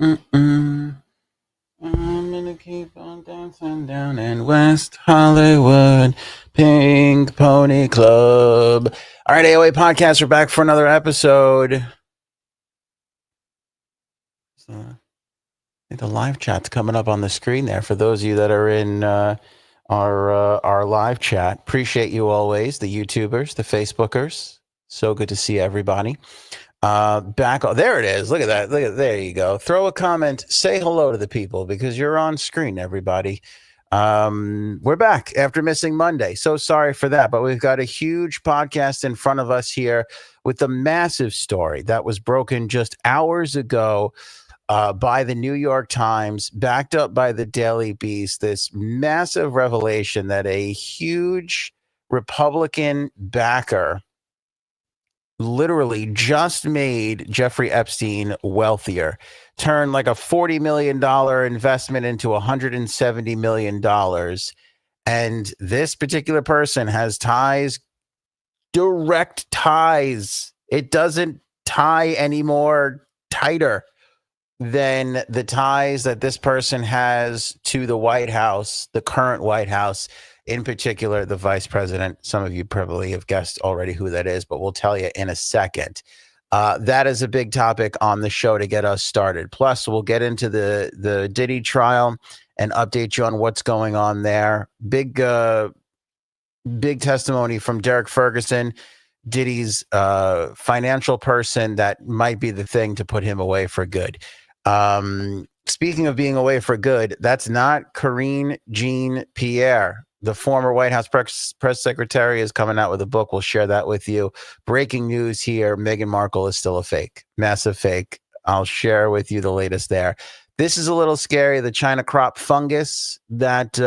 Mm-mm. I'm gonna keep on dancing down in West Hollywood, Pink Pony Club. All right, AOA podcast. We're back for another episode. So, I think the live chat's coming up on the screen there for those of you that are in our live chat. Appreciate you always, the YouTubers, the Facebookers. So good to see everybody. Back. Oh, there it is. Look at that. There you go. Throw a comment. Say hello to the people because you're on screen, everybody. We're back after missing Monday. So sorry for that, but we've got a huge podcast in front of us here with a massive story that was broken just hours ago by the New York Times, backed up by the Daily Beast. This massive revelation that a huge Republican backer literally just made Jeffrey Epstein wealthier, turned like a $40 million investment into $170 million. And this particular person has ties, direct ties. It doesn't tie anymore tighter than the ties that this person has to the White House, the current White House, in particular, the vice president. Some of you probably have guessed already who that is, but we'll tell you in a second. That is a big topic on the show to get us started. Plus, we'll get into the Diddy trial and update you on what's going on there. Big testimony from Derek Ferguson, Diddy's financial person, that might be the thing to put him away for good. Speaking of being away for good, that's not Karine Jean Pierre. The former White House press secretary is coming out with a book. We'll share that with you. Breaking news here. Meghan Markle is still a fake, massive fake. I'll share with you the latest there. This is a little scary. The China crop fungus that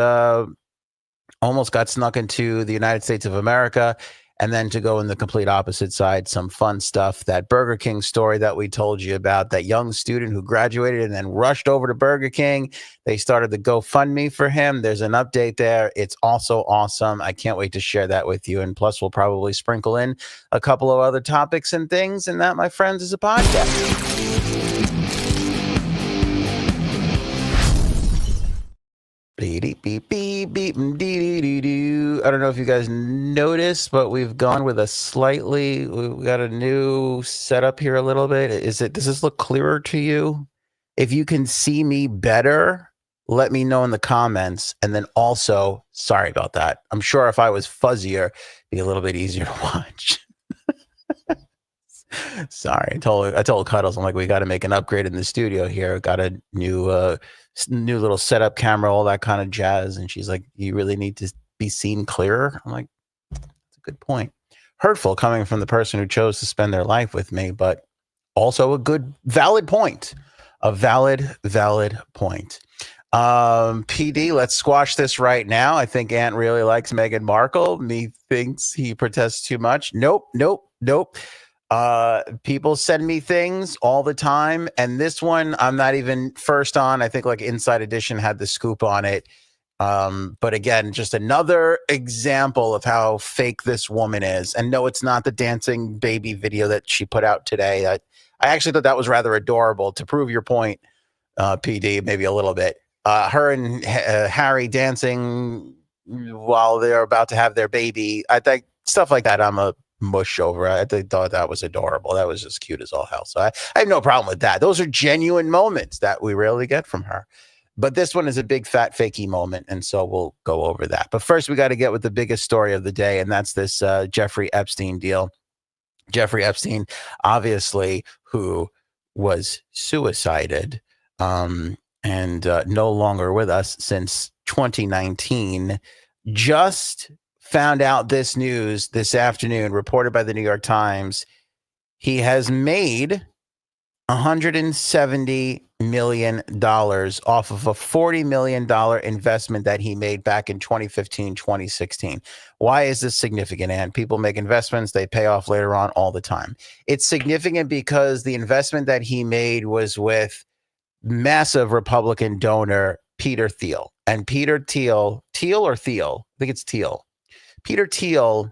almost got snuck into the United States of America. And then to go in the complete opposite side, some fun stuff. That Burger King story that we told you about, that young student who graduated and then rushed over to Burger King. They started the GoFundMe for him. There's an update there. It's also awesome. I can't wait to share that with you. And plus, we'll probably sprinkle in a couple of other topics and things. And that, my friends, is a podcast. Beep, beep, beep, beep, I don't know if you guys noticed, but we've gone with we got a new setup here a little bit. Does this look clearer to you? If you can see me better, let me know in the comments. And then also, sorry about that. I'm sure if I was fuzzier, it'd be a little bit easier to watch. Sorry, I told Cuddles, I'm like, we got to make an upgrade in the studio here. Got a new little setup camera, all that kind of jazz. And she's like, you really need to be seen clearer. I'm like, that's a good point. Hurtful coming from the person who chose to spend their life with me, but also a good, valid point. A valid point. PD, let's squash this right now. I think Ant really likes Meghan Markle. Me thinks he protests too much. Nope. People send me things all the time, and this one I'm not even first on. I think like Inside Edition had the scoop on it. But again, just another example of how fake this woman is. And no, it's not the dancing baby video that she put out today. I actually thought that was rather adorable. To prove your point, PD, maybe a little bit. Her and Harry dancing while they're about to have their baby. I think stuff like that, I'm a mush over. I thought that was adorable. That was just cute as all hell. So I have no problem with that. Those are genuine moments that we rarely get from her. But this one is a big fat fakey moment, and so we'll go over that. But first, we got to get with the biggest story of the day, and that's this Jeffrey Epstein deal. Jeffrey Epstein, obviously, who was suicided and no longer with us since 2019, just found out this news this afternoon, reported by the New York Times. He has made $170 million off of a $40 million investment that he made back in 2015, 2016. Why is this significant? And people make investments, they pay off later on all the time. It's significant because the investment that he made was with massive Republican donor Peter Thiel. And Peter Thiel, Thiel or Thiel? I think it's Thiel. Peter Thiel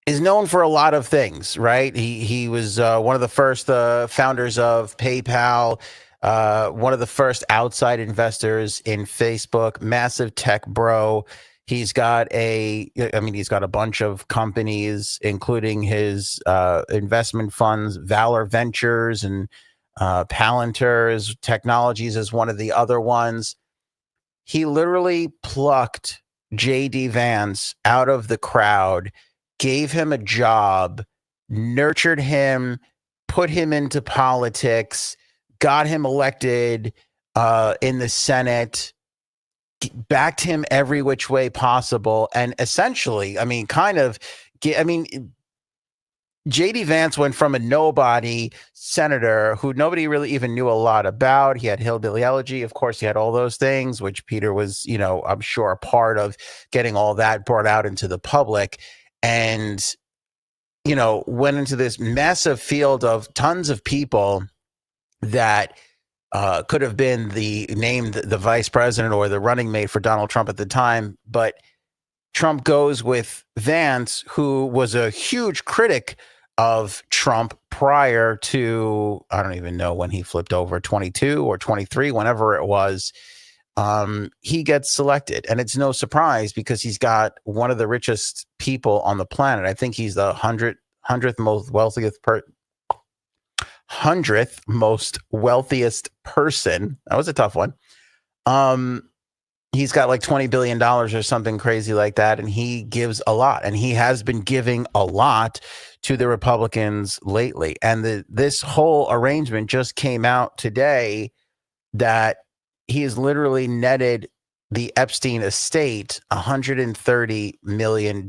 is known for a lot of things, right? He was one of the first founders of PayPal, one of the first outside investors in Facebook, massive tech bro. He's got he's got a bunch of companies, including his investment funds, Valor Ventures and Palantir Technologies is one of the other ones. He literally plucked JD Vance out of the crowd, gave him a job, nurtured him, put him into politics, got him elected in the Senate, backed him every which way possible. And essentially, JD Vance went from a nobody senator who nobody really even knew a lot about. He had hillbilly elegy. Of course, he had all those things, which Peter was, I'm sure a part of getting all that brought out into the public. And, went into this massive field of tons of people that could have been named the vice president or the running mate for Donald Trump at the time. But Trump goes with Vance, who was a huge critic of Trump prior to, I don't even know when he flipped over, 22 or 23, whenever it was. He gets selected. And it's no surprise because he's got one of the richest people on the planet. I think he's the 100th most wealthiest person. That was a tough one. He's got like $20 billion or something crazy like that. And he gives a lot. And he has been giving a lot to the Republicans lately. And this whole arrangement just came out today that he has literally netted the Epstein estate $130 million.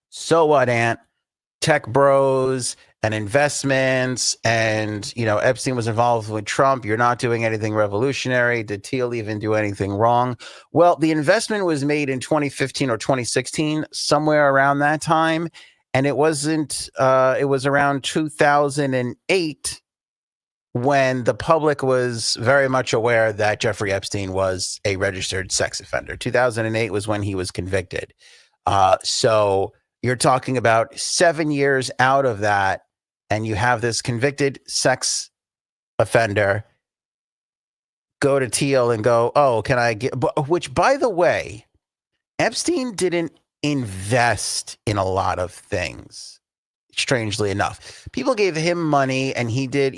So what, Ant? Tech bros and investments, and Epstein was involved with Trump. You're not doing anything revolutionary. Did Thiel even do anything wrong? Well, the investment was made in 2015 or 2016, somewhere around that time, and it wasn't. It was around 2008 when the public was very much aware that Jeffrey Epstein was a registered sex offender. 2008 was when he was convicted. So you're talking about 7 years out of that, and you have this convicted sex offender go to Thiel and go, oh, can I get, which, by the way, Epstein didn't invest in a lot of things, strangely enough. People gave him money and he did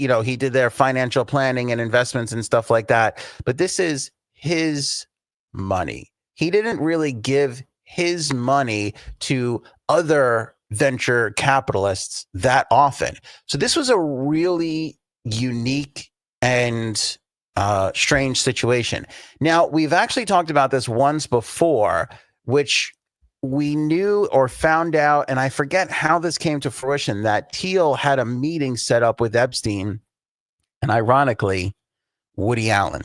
their financial planning and investments and stuff like that. But this is his money. He didn't really give his money to other venture capitalists that often. So this was a really unique and strange situation. Now, we've actually talked about this once before, which we knew or found out, and I forget how this came to fruition, that Thiel had a meeting set up with Epstein and, ironically, Woody Allen.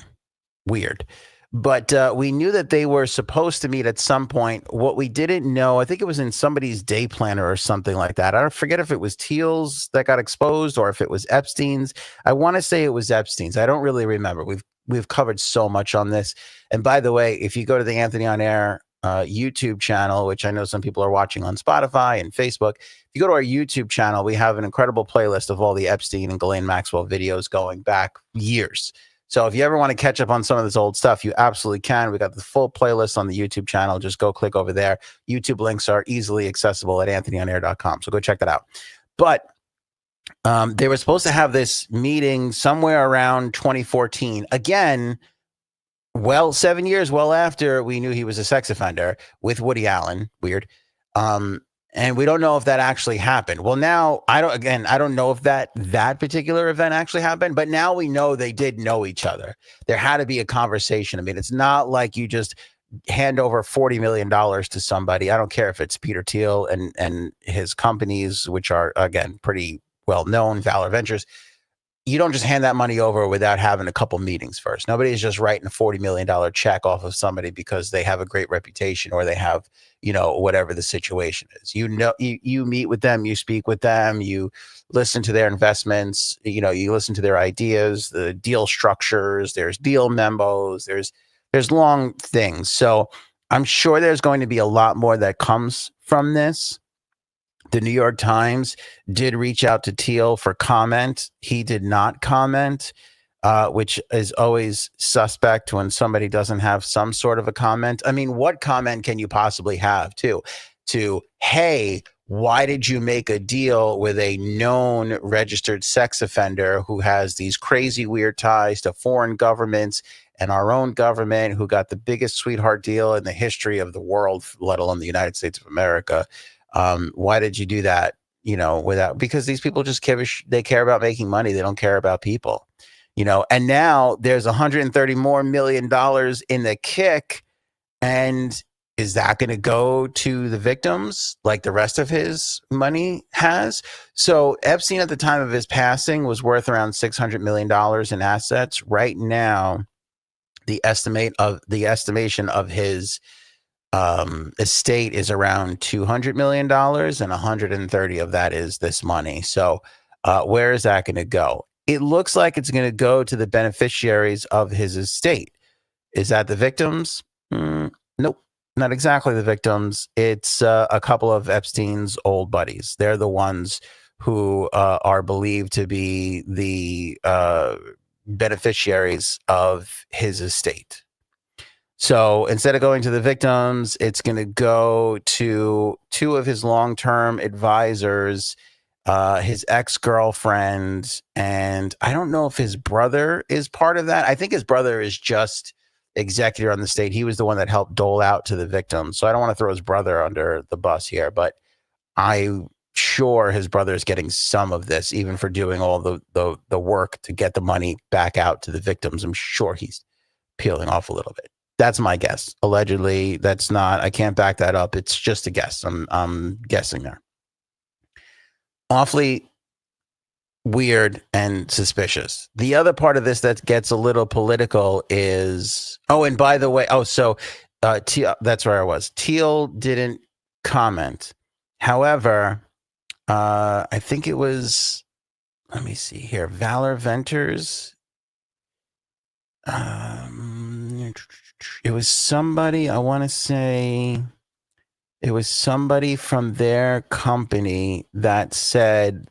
Weird. But we knew that they were supposed to meet at some point. What we didn't know, I think it was in somebody's day planner or something like that. I forget if it was Thiel's that got exposed or if it was Epstein's. I want to say it was Epstein's. I don't really remember. We've covered so much on this. And by the way, if you go to the Anthony on Air YouTube channel, which I know some people are watching on Spotify and Facebook, if you go to our YouTube channel, we have an incredible playlist of all the Epstein and Ghislaine Maxwell videos going back years. So if you ever want to catch up on some of this old stuff, you absolutely can. We got the full playlist on the YouTube channel. Just go click over there. YouTube links are easily accessible at anthonyonair.com. So go check that out. But they were supposed to have this meeting somewhere around 2014. Again, 7 years after we knew he was a sex offender with Woody Allen. Weird. And we don't know if that actually happened. Well, now I don't know if that particular event actually happened, but now we know they did know each other. There had to be a conversation. I mean, it's not like you just hand over $40 million to somebody. I don't care if it's Peter Thiel and his companies, which are, again, pretty well known, Valor Ventures. You don't just hand that money over without having a couple meetings first. Nobody's just writing a $40 million check off of somebody because they have a great reputation or they have, whatever the situation is. You meet with them, you speak with them, you listen to their investments, you listen to their ideas, the deal structures, there's deal memos, there's long things. So I'm sure there's going to be a lot more that comes from this. The New York Times did reach out to Thiel for comment. He did not comment, which is always suspect when somebody doesn't have some sort of a comment. I mean, what comment can you possibly have to, hey, why did you make a deal with a known registered sex offender who has these crazy weird ties to foreign governments and our own government, who got the biggest sweetheart deal in the history of the world, let alone the United States of America? Why did you do that? Without, because these people just they care about making money. They don't care about people, and now there's $130 more million in the kick. And is that going to go to the victims like the rest of his money has? So Epstein at the time of his passing was worth around $600 million in assets. Right now, the estimation of his estate is around $200 million, and 130 of that is this money. So where is that going to go? It looks like it's going to go to the beneficiaries of his estate. Is that the victims? Nope, not exactly the victims. It's a couple of Epstein's old buddies. They're the ones who are believed to be the beneficiaries of his estate. So instead of going to the victims, it's going to go to two of his long-term advisors, his ex-girlfriend, and I don't know if his brother is part of that. I think his brother is just executor on the estate. He was the one that helped dole out to the victims. So I don't want to throw his brother under the bus here, but I'm sure his brother is getting some of this, even for doing all the work to get the money back out to the victims. I'm sure he's peeling off a little bit. That's my guess. Allegedly, that's not, I can't back that up. It's just a guess. I'm guessing there. Awfully weird and suspicious. The other part of this that gets a little political is, and by the way, that's where I was. Thiel didn't comment. However, I think it was, let me see here, Valor Ventures. It was somebody, I want to say it was somebody from their company that said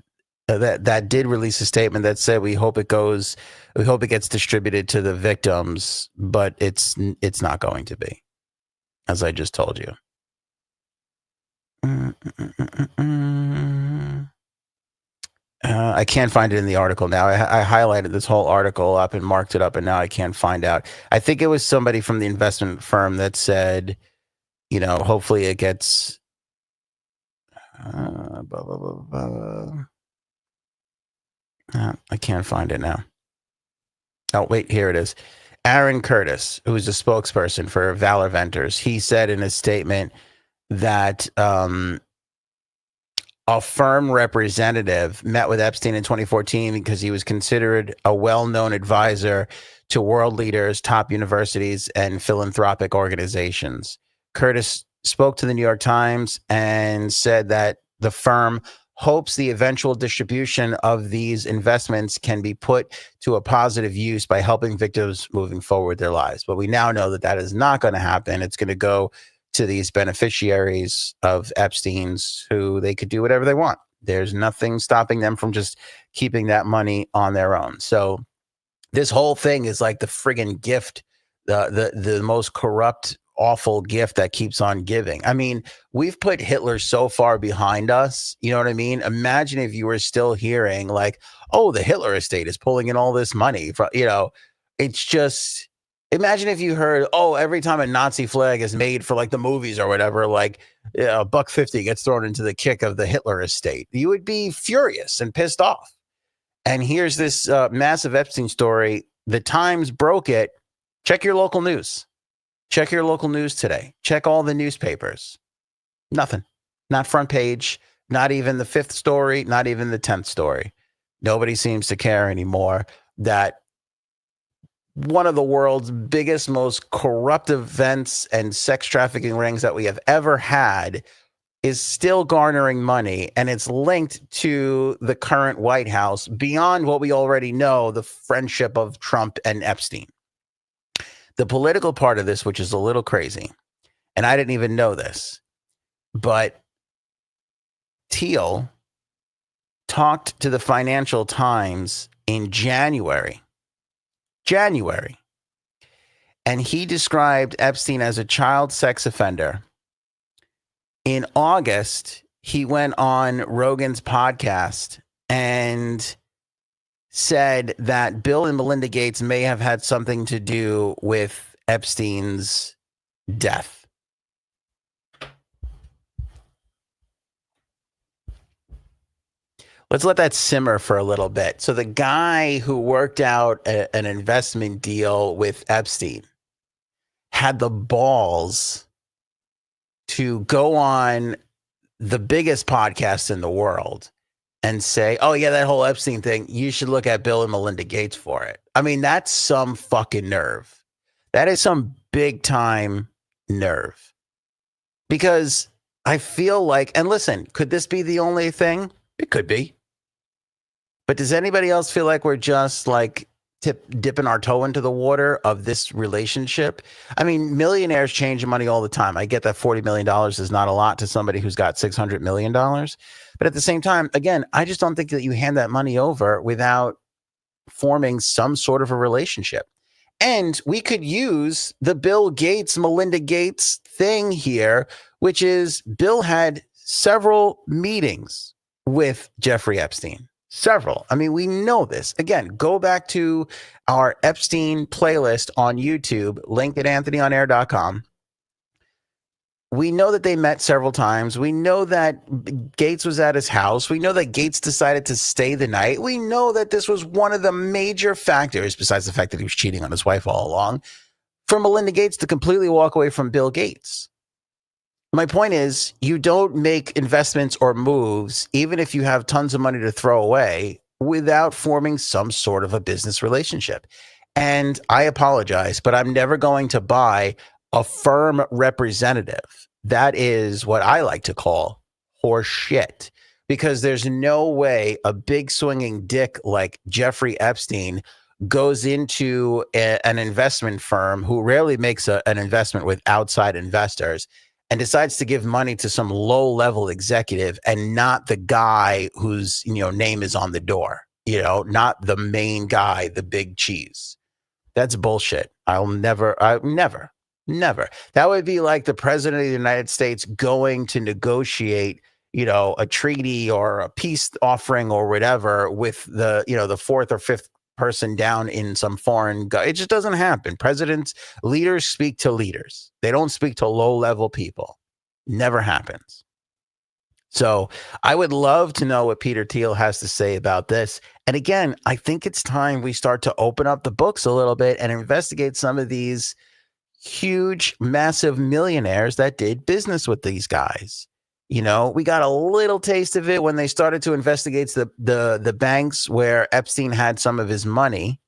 that did release a statement that said we hope it gets distributed to the victims, but it's not going to be, as I just told you. I can't find it in the article now. I highlighted this whole article up and marked it up, and now I can't find out. I think it was somebody from the investment firm that said, hopefully it gets. Blah, blah, blah, blah. I can't find it now. Oh, wait, here it is. Aaron Curtis, who is a spokesperson for Valor Ventures, he said in his statement that a firm representative met with Epstein in 2014 because he was considered a well-known advisor to world leaders, top universities, and philanthropic organizations. Curtis spoke to the New York Times and said that the firm hopes the eventual distribution of these investments can be put to a positive use by helping victims moving forward with their lives. But we now know that that is not going to happen. It's going to go to these beneficiaries of Epstein's, who they could do whatever they want. There's nothing stopping them from just keeping that money on their own. So this whole thing is like the friggin' gift, the most corrupt, awful gift that keeps on giving. I mean, we've put Hitler so far behind us. You know what I mean? Imagine if you were still hearing like, oh, the Hitler estate is pulling in all this money from, it's just, imagine if you heard, oh, every time a Nazi flag is made for like the movies or whatever, like $1.50 gets thrown into the kick of the Hitler estate. You would be furious and pissed off. And here's this massive Epstein story. The Times broke it. Check your local news. Check your local news today. Check all the newspapers. Nothing. Not front page. Not even the 5th story. Not even the 10th story. Nobody seems to care anymore that one of the world's biggest, most corrupt events and sex trafficking rings that we have ever had is still garnering money, and it's linked to the current White House beyond what we already know, the friendship of Trump and Epstein. The political part of this, which is a little crazy, and I didn't even know this, but Thiel talked to the Financial Times in January. And he described Epstein as a child sex offender. In August, he went on Rogan's podcast and said that Bill and Melinda Gates may have had something to do with Epstein's death. Let's let that simmer for a little bit. So the guy who worked out an investment deal with Epstein had the balls to go on the biggest podcast in the world and say, oh, yeah, that whole Epstein thing, you should look at Bill and Melinda Gates for it. I mean, that's some fucking nerve. That is some big time nerve. Because I feel like, and listen, could this be the only thing? It could be. But does anybody else feel like we're just like dipping our toe into the water of this relationship? I mean, millionaires change money all the time. I get that $40 million is not a lot to somebody who's got $600 million. But at the same time, again, I just don't think that you hand that money over without forming some sort of a relationship. And we could use the Bill Gates, Melinda Gates thing here, which is Bill had several meetings with Jeffrey Epstein. Several. I mean, we know this. Again, go back to our Epstein playlist on YouTube, link at anthonyonair.com. We know that they met several times. We know that Gates was at his house. We know that Gates decided to stay the night. We know that this was one of the major factors, besides the fact that he was cheating on his wife all along, for Melinda Gates to completely walk away from Bill Gates. My point is, you don't make investments or moves, even if you have tons of money to throw away, without forming some sort of a business relationship. And I apologize, but I'm never going to buy a firm representative. That is what I like to call horse shit, because there's no way a big swinging dick like Jeffrey Epstein goes into an investment firm who rarely makes an investment with outside investors and decides to give money to some low-level executive and not the guy whose name is on the door, not the main guy, the big cheese. That's bullshit. Never. That would be like the president of the United States going to negotiate, a treaty or a peace offering or whatever with the fourth or fifth person down in some foreign it just doesn't happen. Leaders speak to leaders. They don't speak to low-level people. Never happens. So I would love to know what Peter Thiel has to say about this. And again, I think it's time we start to open up the books a little bit and investigate some of these huge, massive millionaires that did business with these guys. We got a little taste of it when they started to investigate the banks where Epstein had some of his money.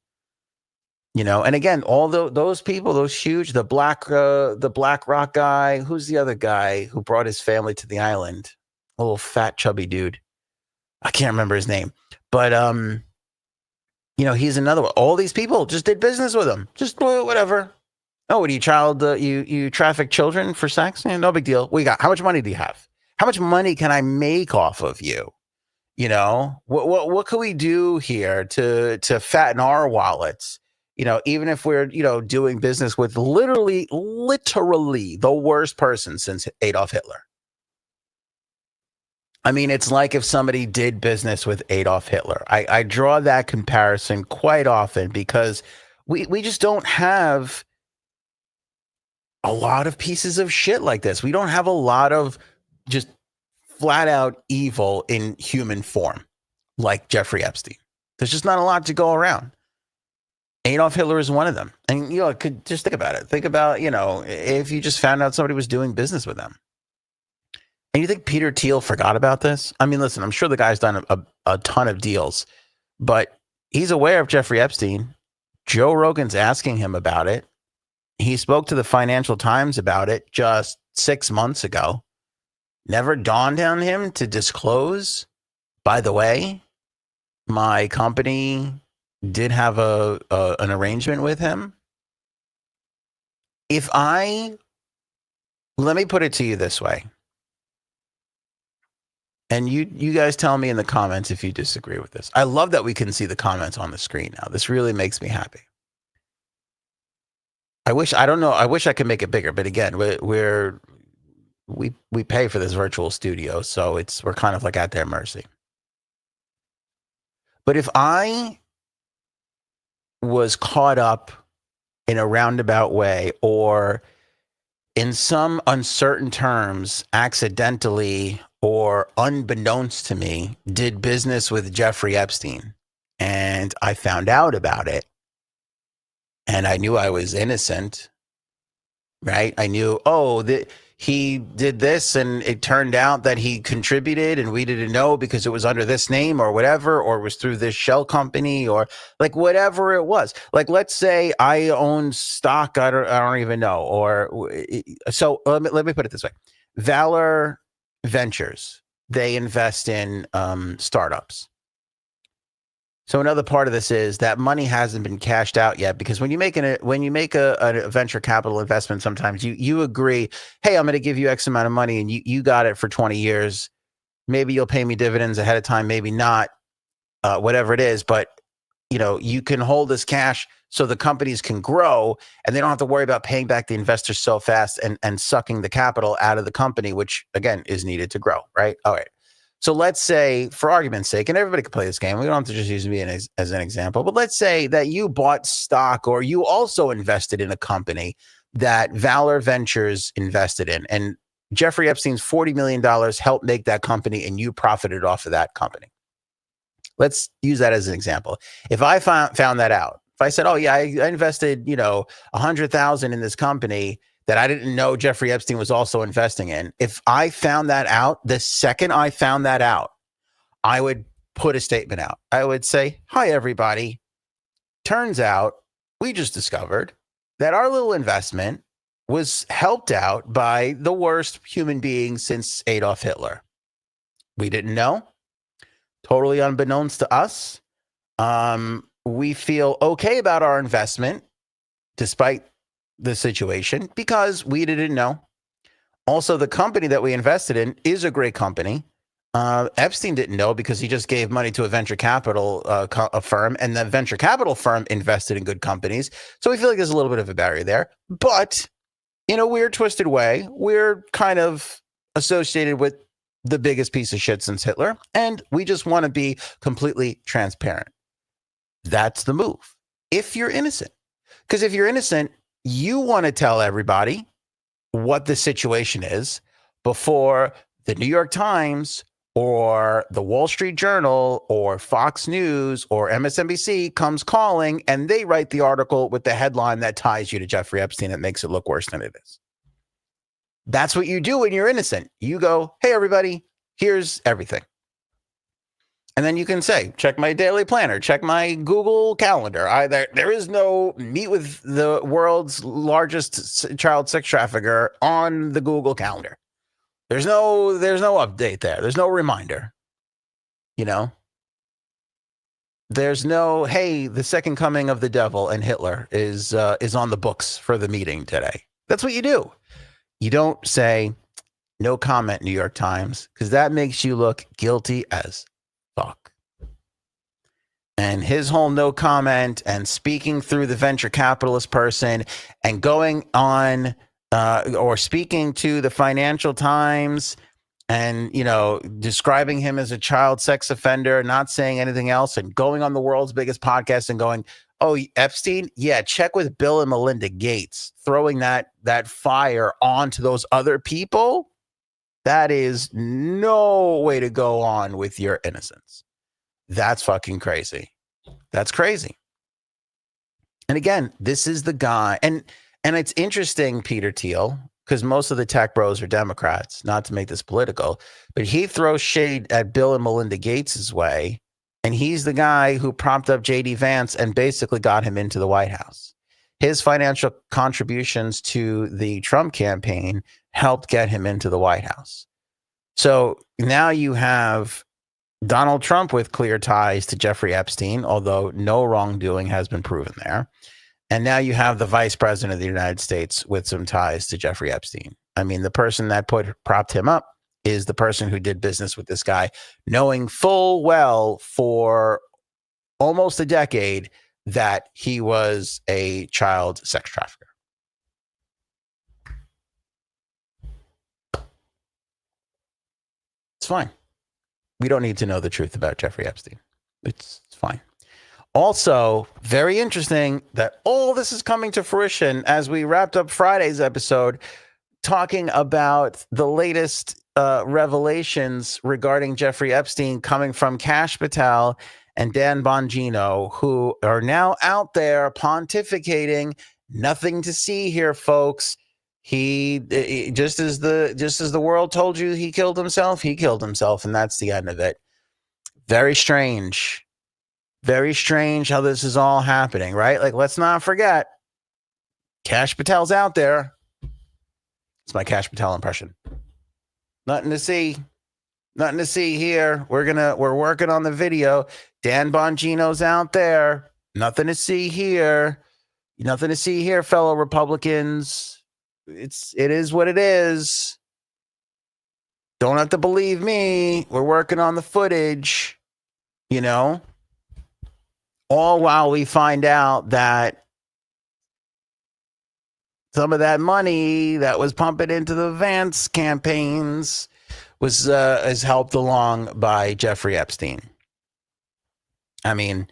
And again, all those people, those huge, the BlackRock guy, who's the other guy who brought his family to the island? A little fat, chubby dude. I can't remember his name, but he's another one. All these people just did business with him. Just whatever. Oh, what are you, you traffic children for sex? No big deal. How much money do you have? How much money can I make off of you? What can we do here to fatten our wallets? Even if we're, doing business with literally the worst person since Adolf Hitler. I mean, it's like if somebody did business with Adolf Hitler. I draw that comparison quite often because we just don't have a lot of pieces of shit like this. We don't have a lot of just flat out evil in human form like Jeffrey Epstein. There's just not a lot to go around. Adolf Hitler is one of them. And, could just think about it. Think about, if you just found out somebody was doing business with them. And you think Peter Thiel forgot about this? I mean, listen, I'm sure the guy's done a ton of deals, but he's aware of Jeffrey Epstein. Joe Rogan's asking him about it. He spoke to the Financial Times about it just 6 months ago. Never dawned on him to disclose, by the way, my company did have an arrangement with him. Let me put it to you this way. And you guys tell me in the comments if you disagree with this. I love that we can see the comments on the screen now. This really makes me happy. I wish I could make it bigger, but again, we pay for this virtual studio, so we're kind of like at their mercy. But if I was caught up in a roundabout way or in some uncertain terms, accidentally or unbeknownst to me, did business with Jeffrey Epstein, and I found out about it, and I knew I was innocent, right? I knew, that he did this, and it turned out that he contributed, and we didn't know because it was under this name or whatever, or it was through this shell company, or like whatever it was. Like, let's say I own stock, I don't even know, or so. Let me put it this way: Valor Ventures, they invest in startups. So another part of this is that money hasn't been cashed out yet, because when you make a venture capital investment, sometimes you agree, hey, I'm going to give you X amount of money, and you got it for 20 years. Maybe you'll pay me dividends ahead of time, maybe not, whatever it is. But you can hold this cash so the companies can grow, and they don't have to worry about paying back the investors so fast and sucking the capital out of the company, which again is needed to grow, right? All right. So let's say, for argument's sake, and everybody can play this game, we don't have to just use me as an example, but let's say that you bought stock, or you also invested in a company that Valor Ventures invested in, and Jeffrey Epstein's $40 million helped make that company, and you profited off of that company. Let's use that as an example. If I found that out, if I said, oh yeah, I invested, $100,000 in this company that I didn't know Jeffrey Epstein was also investing in. If I found that out, the second I found that out, I would put a statement out. I would say, hi, everybody. Turns out we just discovered that our little investment was helped out by the worst human being since Adolf Hitler. We didn't know. Totally unbeknownst to us. We feel okay about our investment, despite the situation, because we didn't know. Also, the company that we invested in is a great company. Epstein didn't know because he just gave money to a venture capital a firm, and the venture capital firm invested in good companies. So we feel like there's a little bit of a barrier there. But in a weird, twisted way, we're kind of associated with the biggest piece of shit since Hitler, and we just want to be completely transparent. That's the move. If you're innocent. Because if you're innocent, you want to tell everybody what the situation is before the New York Times or the Wall Street Journal or Fox News or MSNBC comes calling, and they write the article with the headline that ties you to Jeffrey Epstein that makes it look worse than it is. That's what you do when you're innocent. You go, hey, everybody, here's everything. And then you can say, check my daily planner, check my Google Calendar. There is no meet with the world's largest child sex trafficker on the Google Calendar. There's no update there. There's no reminder. There's no, hey, the second coming of the devil and Hitler is on the books for the meeting today. That's what you do. You don't say, no comment, New York Times, because that makes you look guilty as fuck. And his whole no comment and speaking through the venture capitalist person and going on or speaking to the Financial Times and, describing him as a child sex offender, not saying anything else, and going on the world's biggest podcast and going, oh, Epstein? Yeah, check with Bill and Melinda Gates. Throwing that fire onto those other people, that is no way to go on with your innocence. That's fucking crazy. That's crazy. And again, this is the guy. And it's interesting, Peter Thiel, because most of the tech bros are Democrats, not to make this political, but he throws shade at Bill and Melinda Gates' way. And he's the guy who propped up J.D. Vance and basically got him into the White House. His financial contributions to the Trump campaign helped get him into the White House. So now you have Donald Trump with clear ties to Jeffrey Epstein, although no wrongdoing has been proven there. And now you have the vice president of the United States with some ties to Jeffrey Epstein. I mean, the person that propped him up is the person who did business with this guy, knowing full well for almost a decade that he was a child sex trafficker. It's fine. We don't need to know the truth about Jeffrey Epstein. It's fine. Also, very interesting that all this is coming to fruition as we wrapped up Friday's episode talking about the latest revelations regarding Jeffrey Epstein coming from Kash Patel and Dan Bongino, who are now out there pontificating. Nothing to see here, folks. He just as the world told you he killed himself, and that's the end of it. Very strange. Very strange how this is all happening, right? Like, let's not forget, Kash Patel's out there. It's my Kash Patel impression. Nothing to see. Nothing to see here. We're working on the video. Dan Bongino's out there. Nothing to see here. Nothing to see here, fellow Republicans. It is what it is. Don't have to believe me. We're working on the footage, you know? All while we find out that some of that money that was pumping into the Vance campaigns was helped along by Jeffrey Epstein. I mean,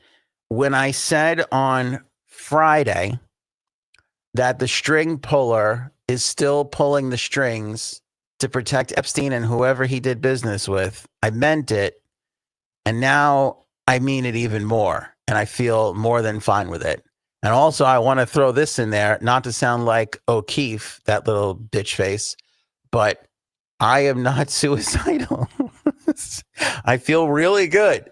when I said on Friday that the string puller is still pulling the strings to protect Epstein and whoever he did business with, I meant it. And now I mean it even more. And I feel more than fine with it. And also, I want to throw this in there, not to sound like O'Keefe, that little bitch face, but I am not suicidal. I feel really good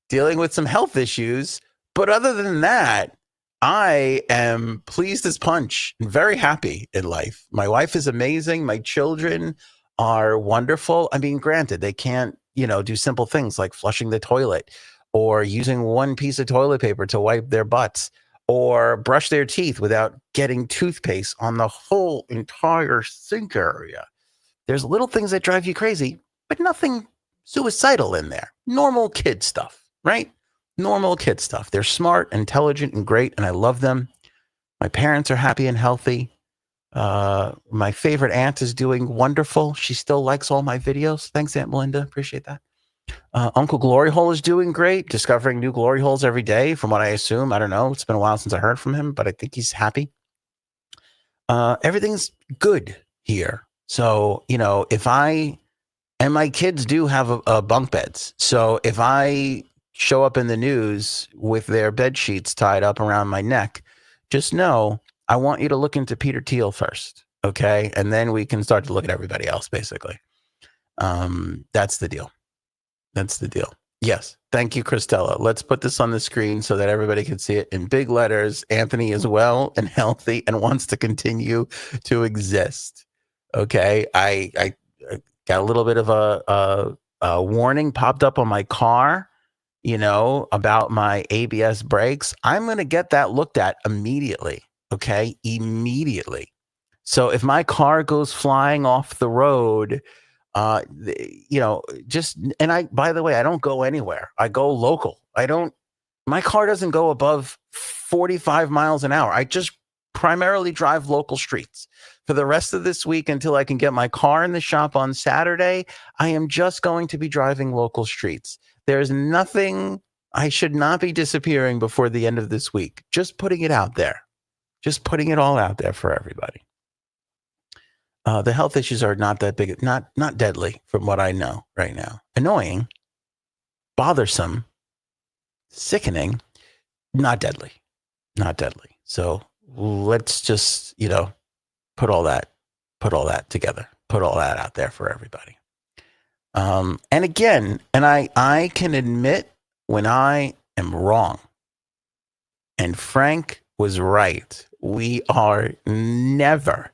dealing with some health issues. But other than that, I am pleased as punch and very happy in life. My wife is amazing. My children are wonderful. I mean, granted, they can't, do simple things like flushing the toilet or using one piece of toilet paper to wipe their butts or brush their teeth without getting toothpaste on the whole entire sink area. There's little things that drive you crazy, but nothing suicidal in there. Normal kid stuff, right? Normal kid stuff. They're smart, intelligent, and great, and I love them. My parents are happy and healthy. My favorite aunt is doing wonderful. She still likes all my videos. Thanks, Aunt Melinda. Appreciate that. Uncle Glory Hole is doing great, discovering new glory holes every day, from what I assume. I don't know. It's been a while since I heard from him, but I think he's happy. Everything's good here. So, and my kids do have bunk beds. So if I show up in the news with their bed sheets tied up around my neck, just know I want you to look into Peter Thiel first. Okay. And then we can start to look at everybody else, basically. That's the deal. That's the deal. Yes. Thank you, Christella. Let's put this on the screen so that everybody can see it in big letters. Anthony is well and healthy and wants to continue to exist. Okay. I got a little bit of a warning popped up on my car, about my ABS brakes. I'm going to get that looked at immediately. Okay. Immediately. So if my car goes flying off the road, by the way, I don't go anywhere. I go local. My car doesn't go above 45 miles an hour. I just primarily drive local streets. For the rest of this week, until I can get my car in the shop on Saturday, I am just going to be driving local streets. There's nothing, I should not be disappearing before the end of this week. Just putting it out there. Just putting it all out there for everybody. The health issues are not that big, not deadly from what I know right now. Annoying, bothersome, sickening, not deadly. So let's just, put all that together, put all that out there for everybody. And again, and I can admit when I am wrong. And Frank was right. We are never,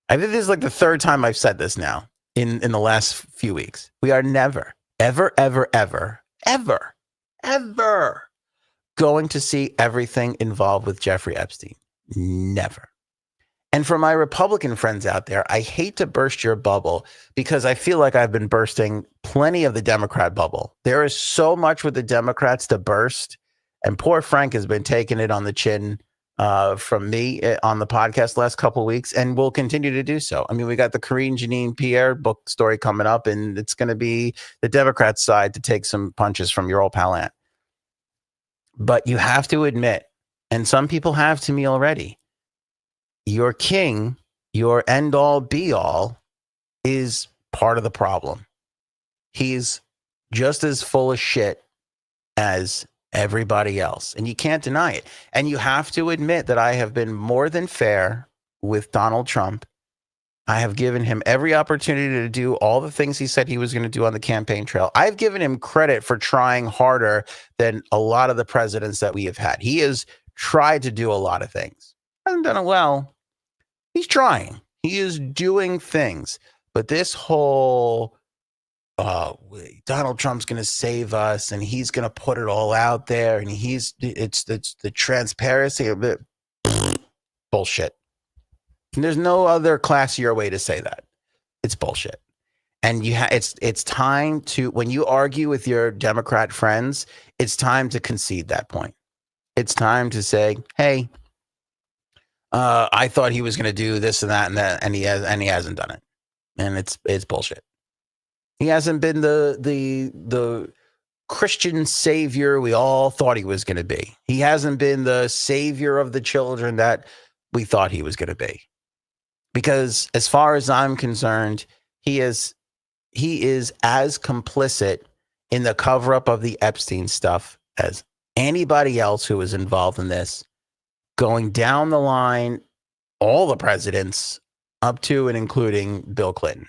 I think this is like the third time I've said this now in the last few weeks. We are never, ever, ever, ever, ever, ever going to see everything involved with Jeffrey Epstein. Never. And for my Republican friends out there, I hate to burst your bubble because I feel like I've been bursting plenty of the Democrat bubble. There is so much with the Democrats to burst. And poor Frank has been taking it on the chin from me on the podcast last couple of weeks and will continue to do so. I mean, we got the Karine Jean Pierre book story coming up, and it's going to be the Democrat side to take some punches from your old pal Ant. But you have to admit, and some people have to me already, your king, your end all be all, is part of the problem. He's just as full of shit as everybody else, and you can't deny it. And you have to admit that I have been more than fair with Donald Trump. I have given him every opportunity to do all the things he said he was going to do on the campaign trail. I've given him credit for trying harder than a lot of the presidents that we have had. He has tried to do a lot of things. Hasn't done it well. He's trying. He is doing things. But this whole Donald Trump's going to save us and he's going to put it all out there and it's the transparency of it. Bullshit. And there's no other classier way to say that. It's bullshit. And it's time to, when you argue with your Democrat friends, it's time to concede that point. It's time to say, hey, I thought he was going to do this and that, and he hasn't done it. And it's bullshit. He hasn't been the Christian savior we all thought he was going to be. He hasn't been the savior of the children that we thought he was going to be. Because as far as I'm concerned, he is as complicit in the cover-up of the Epstein stuff as anybody else who was involved in this, going down the line, all the presidents up to and including Bill Clinton.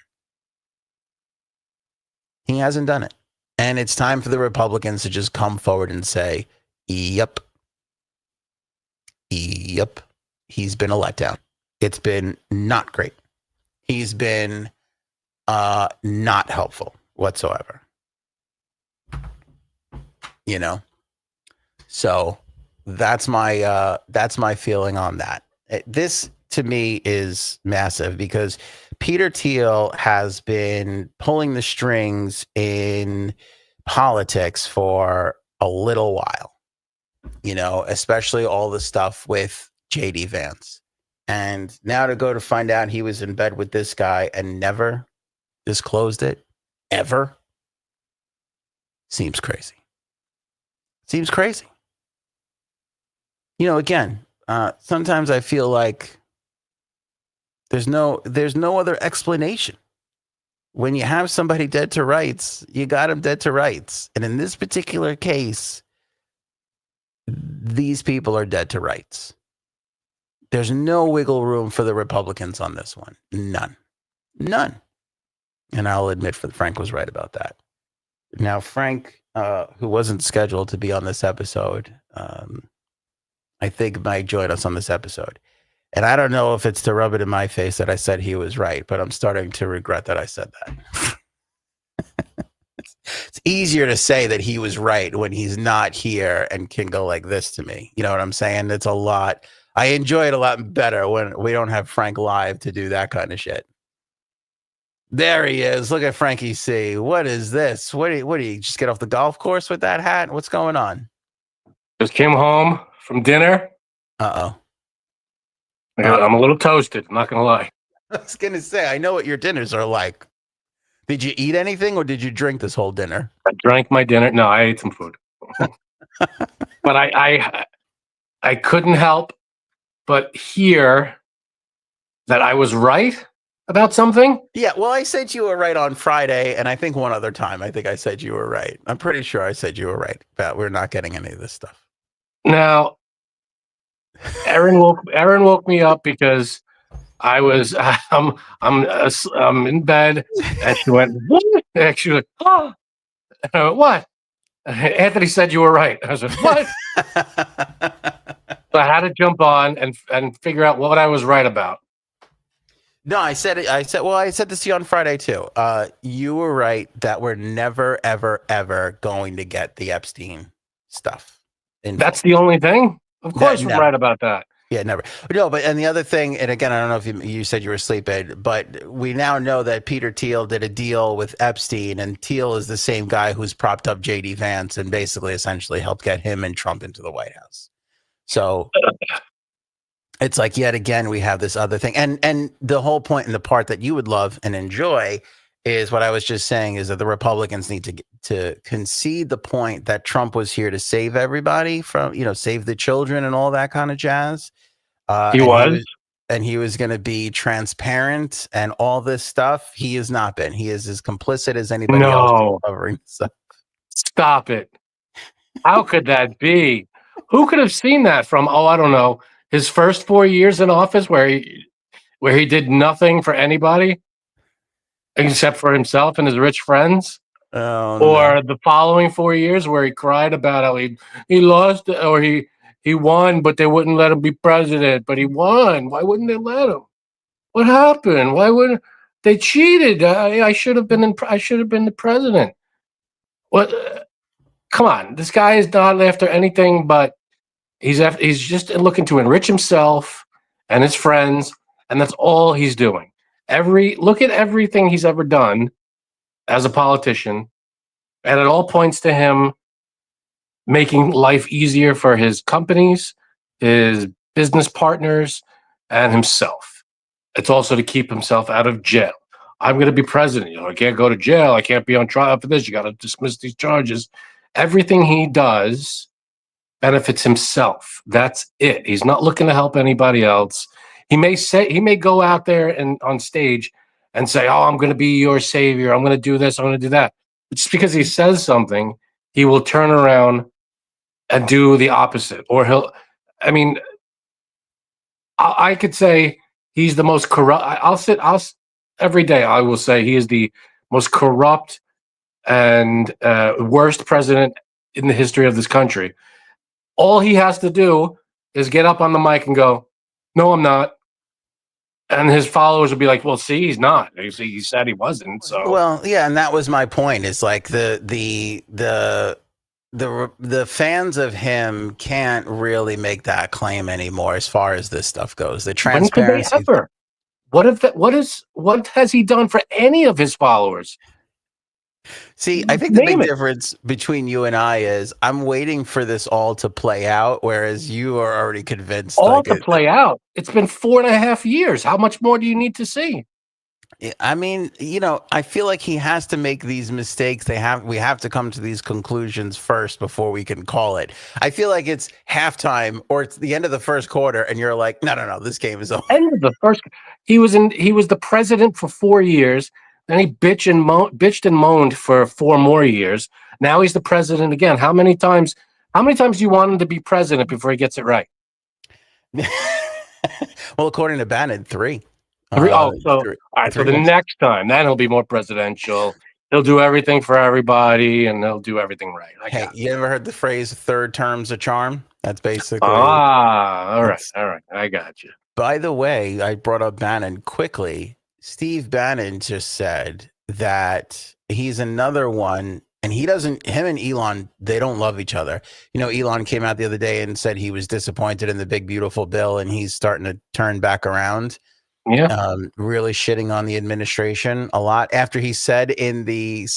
He hasn't done it. And it's time for the Republicans to just come forward and say, yep, he's been a letdown. It's been not great. He's been not helpful whatsoever. You know? So that's my feeling on that. This to me is massive because Peter Thiel has been pulling the strings in politics for a little while, you know, especially all the stuff with JD Vance. And now to find out he was in bed with this guy and never disclosed it ever seems crazy. Seems crazy. You know, again, sometimes I feel like there's no other explanation. When you have somebody dead to rights, you got him dead to rights. And in this particular case, these people are dead to rights. There's no wiggle room for the Republicans on this one. None. And I'll admit Frank was right about that. Now, Frank, who wasn't scheduled to be on this episode, I think might join us on this episode. And I don't know if it's to rub it in my face that I said he was right, but I'm starting to regret that I said that. It's easier to say that he was right when he's not here and can go like this to me. You know what I'm saying? It's a lot. I enjoy it a lot better when we don't have Frank live to do that kind of shit. There he is. Look at Frankie C. What is this? What do you just get off the golf course with that hat? What's going on? Just came home from dinner. Uh-oh. I'm a little toasted. I'm not going to lie. I was going to say, I know what your dinners are like. Did you eat anything or did you drink this whole dinner? I drank my dinner. No, I ate some food. But I couldn't help but hear that I was right about something. Yeah, well, I said you were right on Friday, and I think one other time I think I said you were right. I'm pretty sure I said you were right, but we're not getting any of this stuff. Now, Erin woke me up because I was I'm in bed, and she went, "What?" And she was like, "Oh," and I went, "What?" Anthony said you were right. I was like, "What?" So I had to jump on and figure out what I was right about. No, I said this to you on Friday too. You were right that we're never, ever, ever going to get the Epstein stuff. That's the only thing. Of course, we're right about that. Yeah, never. No, but and the other thing, and again, I don't know if you said you were asleep, Ed, but we now know that Peter Thiel did a deal with Epstein, and Thiel is the same guy who's propped up JD Vance and basically essentially helped get him and Trump into the White House. So it's like yet again we have this other thing, and the whole point and the part that you would love and enjoy is what I was just saying is that the Republicans need to concede the point that Trump was here to save everybody from, save the children and all that kind of jazz. He And was. he was going to be transparent and all this stuff. He has not been. He is as complicit as anybody else No, covering stuff. stop it. How could that be? Who could have seen that from? Oh, I don't know. His first 4 years in office, where he did nothing for anybody except for himself and his rich friends, Oh no. or the following 4 years where he cried about how he lost or he won, but they wouldn't let him be president. But he won. Why wouldn't they let him? What happened? Why wouldn't they cheated? I should have been I should have been the president. What? Come on, this guy is not after anything but he's just looking to enrich himself and his friends, and that's all he's doing. Look at everything he's ever done as a politician, and it all points to him making life easier for his companies, his business partners, and himself. It's also to keep himself out of jail. I'm going to be president. I can't go to jail. I can't be on trial for this. You got to dismiss these charges. Everything he does benefits himself. That's it. He's not looking to help anybody else. He may go out there and on stage and say, "Oh, I'm going to be your savior. I'm going to do this. I'm going to do that." But just because he says something, he will turn around and do the opposite. Or I mean, I could say he's the most corrupt. Every day I will say he is the most corrupt and worst president in the history of this country. All he has to do is get up on the mic and go, "No, I'm not." And his followers will be like, "Well, see, he's not. He said he wasn't." So, Well, yeah, and that was my point. It's like the fans of him can't really make that claim anymore as far as this stuff goes. The when could they transparency. ever? What has he done for any of his followers? See, I think the Name big it. difference between you and I is I'm waiting for this all to play out, whereas you are already convinced. All to play out. It's been 4.5 years. How much more do you need to see? I mean, I feel like he has to make these mistakes. We have to come to these conclusions first before we can call it. I feel like it's halftime or it's the end of the first quarter, and you're like, no, this game is over. End of the first. He was the president for 4 years. Then he bitched and moaned for 4 more years. Now he's the president again. How many times do you want him to be president before he gets it right? Well, according to Bannon, three. All right. So the months. next time, then he'll be more presidential. He'll do everything for everybody, and he'll do everything right. Hey, you ever heard the phrase "third term's a charm"? That's basically. All right. I got you. By the way, I brought up Bannon quickly. Steve Bannon just said that he's another one, and him and Elon, they don't love each other. Elon came out the other day and said he was disappointed in the big, beautiful bill, and he's starting to turn back around. Yeah. Really shitting on the administration a lot after he said in the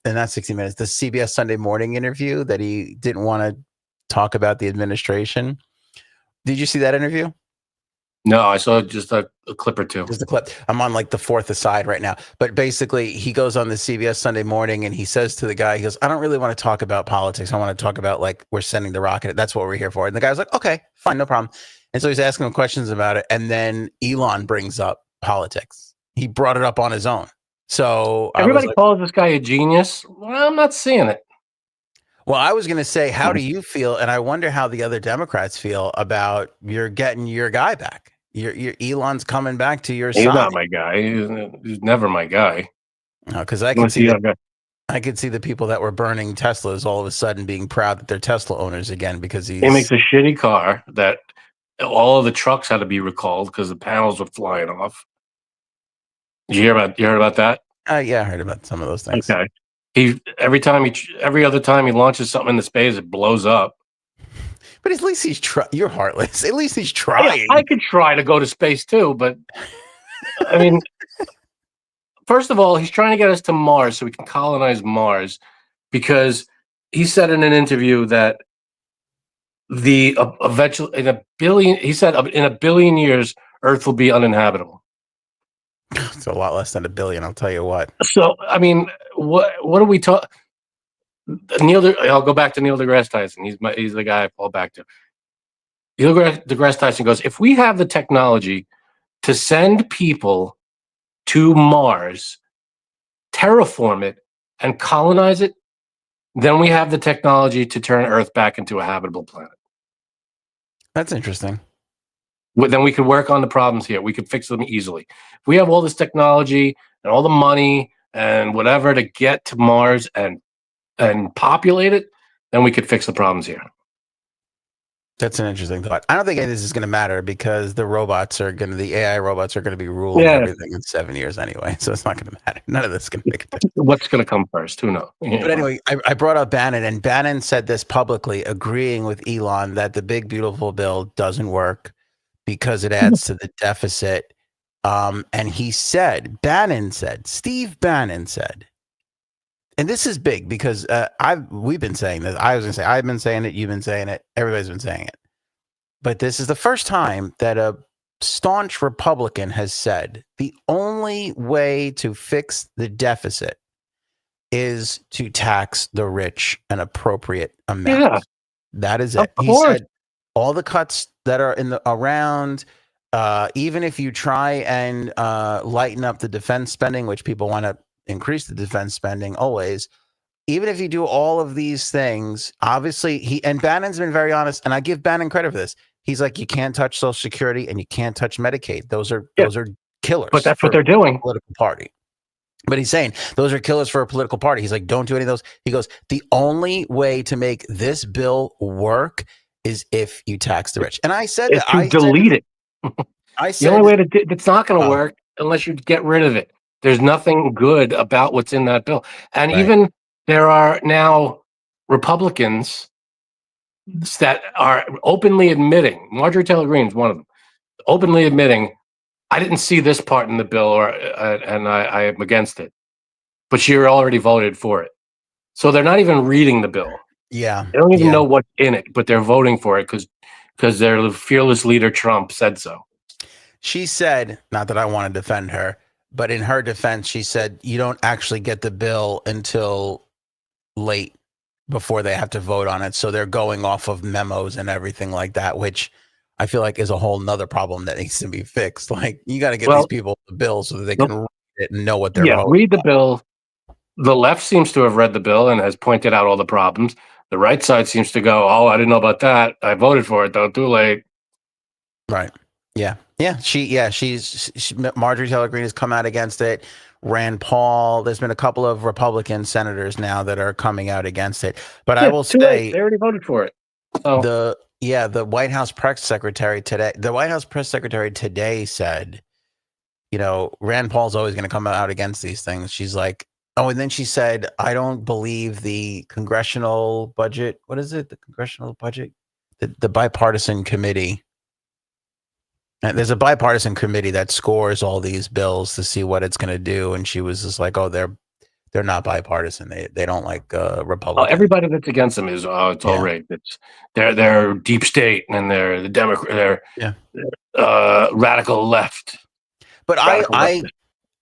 not 60 Minutes, the CBS Sunday Morning interview that he didn't want to talk about the administration. Did you see that interview? No, I saw just a clip or two. Just a clip. I'm on like the fourth aside right now. But basically, he goes on the CBS Sunday Morning and he says to the guy, he goes, "I don't really want to talk about politics. I want to talk about like we're sending the rocket. That's what we're here for." And the guy's like, "Okay, fine, no problem." And so he's asking him questions about it. And then Elon brings up politics. He brought it up on his own. So everybody calls this guy a genius. Well, I'm not seeing it. Well, I was going to say, how do you feel? And I wonder how the other Democrats feel about you're getting your guy back. Your Elon's coming back to your side. He's not my guy. He's never my guy. Because I can see I could see the people that were burning Teslas all of a sudden being proud that they're Tesla owners again because he makes a shitty car that all of the trucks had to be recalled because the panels were flying off. You heard about that? Yeah, I heard about some of those things. Okay. Every other time he launches something into space, it blows up. But at least he's trying. You're heartless. At least he's Yeah, trying. I could try to go to space too, but I mean, first of all, he's trying to get us to Mars so we can colonize Mars, because he said in an interview that the eventually in a billion, he said in a billion years, Earth will be uninhabitable. It's a lot less than a billion. I'll tell you what. So, I mean, what are we talking? I'll go back to Neil deGrasse Tyson. He's the guy I fall back to. Neil deGrasse Tyson goes, if we have the technology to send people to Mars, terraform it, and colonize it, then we have the technology to turn Earth back into a habitable planet. That's interesting. Then we could work on the problems here. We could fix them easily. If we have all this technology and all the money and whatever to get to Mars and populate it, then we could fix the problems here. That's an interesting thought. I don't think any of this is going to matter because the AI robots are going to be ruling everything in 7 years anyway. So it's not going to matter. None of this is going to make a difference. What's going to come first? Who knows? But anyway, I brought up Bannon, and Bannon said this publicly, agreeing with Elon that the big, beautiful bill doesn't work because it adds to the deficit. And he said, Steve Bannon said, and this is big because we've been saying this. I was going to say, I've been saying it. You've been saying it. Everybody's been saying it. But this is the first time that a staunch Republican has said the only way to fix the deficit is to tax the rich an appropriate amount. Yeah, that is it. He said all the cuts that are around, even if you try and lighten up the defense spending, which people want to increase the defense spending always, even if you do all of these things, obviously Bannon's been very honest, and I give Bannon credit for this. He's like, you can't touch Social Security and you can't touch Medicaid. Those are killers. But that's what they're doing. Political party. But he's saying those are killers for a political party. He's like, don't do any of those. He goes, the only way to make this bill work is if you tax the rich. And I said that I delete it. I said the only way it's not going to work unless you get rid of it. There's nothing good about what's in that bill. And even there are now Republicans that are openly admitting, Marjorie Taylor Greene is one of them, openly admitting, I didn't see this part in the bill, and I am against it. But she already voted for it. So they're not even reading the bill. Yeah. They don't even know what's in it, but they're voting for it because their fearless leader, Trump, said so. She said, not that I want to defend her, but in her defense, she said, you don't actually get the bill until late before they have to vote on it. So they're going off of memos and everything like that, which I feel like is a whole nother problem that needs to be fixed. Like, you got to get these people the bill so that they can read it and know what they're voting. Read the bill. The left seems to have read the bill and has pointed out all the problems. The right side seems to go, oh, I didn't know about that. I voted for it, though. Too late. Right. Yeah. Yeah. Marjorie Taylor Greene has come out against it. Rand Paul. There's been a couple of Republican senators now that are coming out against it. But I will say they already voted for it. So. The White House press secretary today said, Rand Paul's always going to come out against these things. She's like, and then she said, I don't believe the congressional budget. What is it? The congressional budget? The bipartisan committee. There's a bipartisan committee that scores all these bills to see what it's going to do. And she was just like, oh, they're not bipartisan. They don't like Republicans. Everybody that's against them is it's all rigged. It's they're deep state and they're the Democrat. They're radical left. But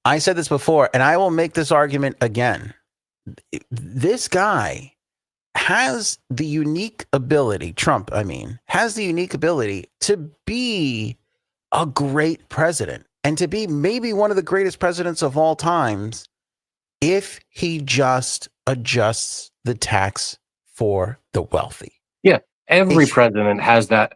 I said this before, and I will make this argument again. This guy has the unique ability. Trump, has the unique ability to be a great president and to be maybe one of the greatest presidents of all times if he just adjusts the tax for the wealthy. Yeah, every president has that.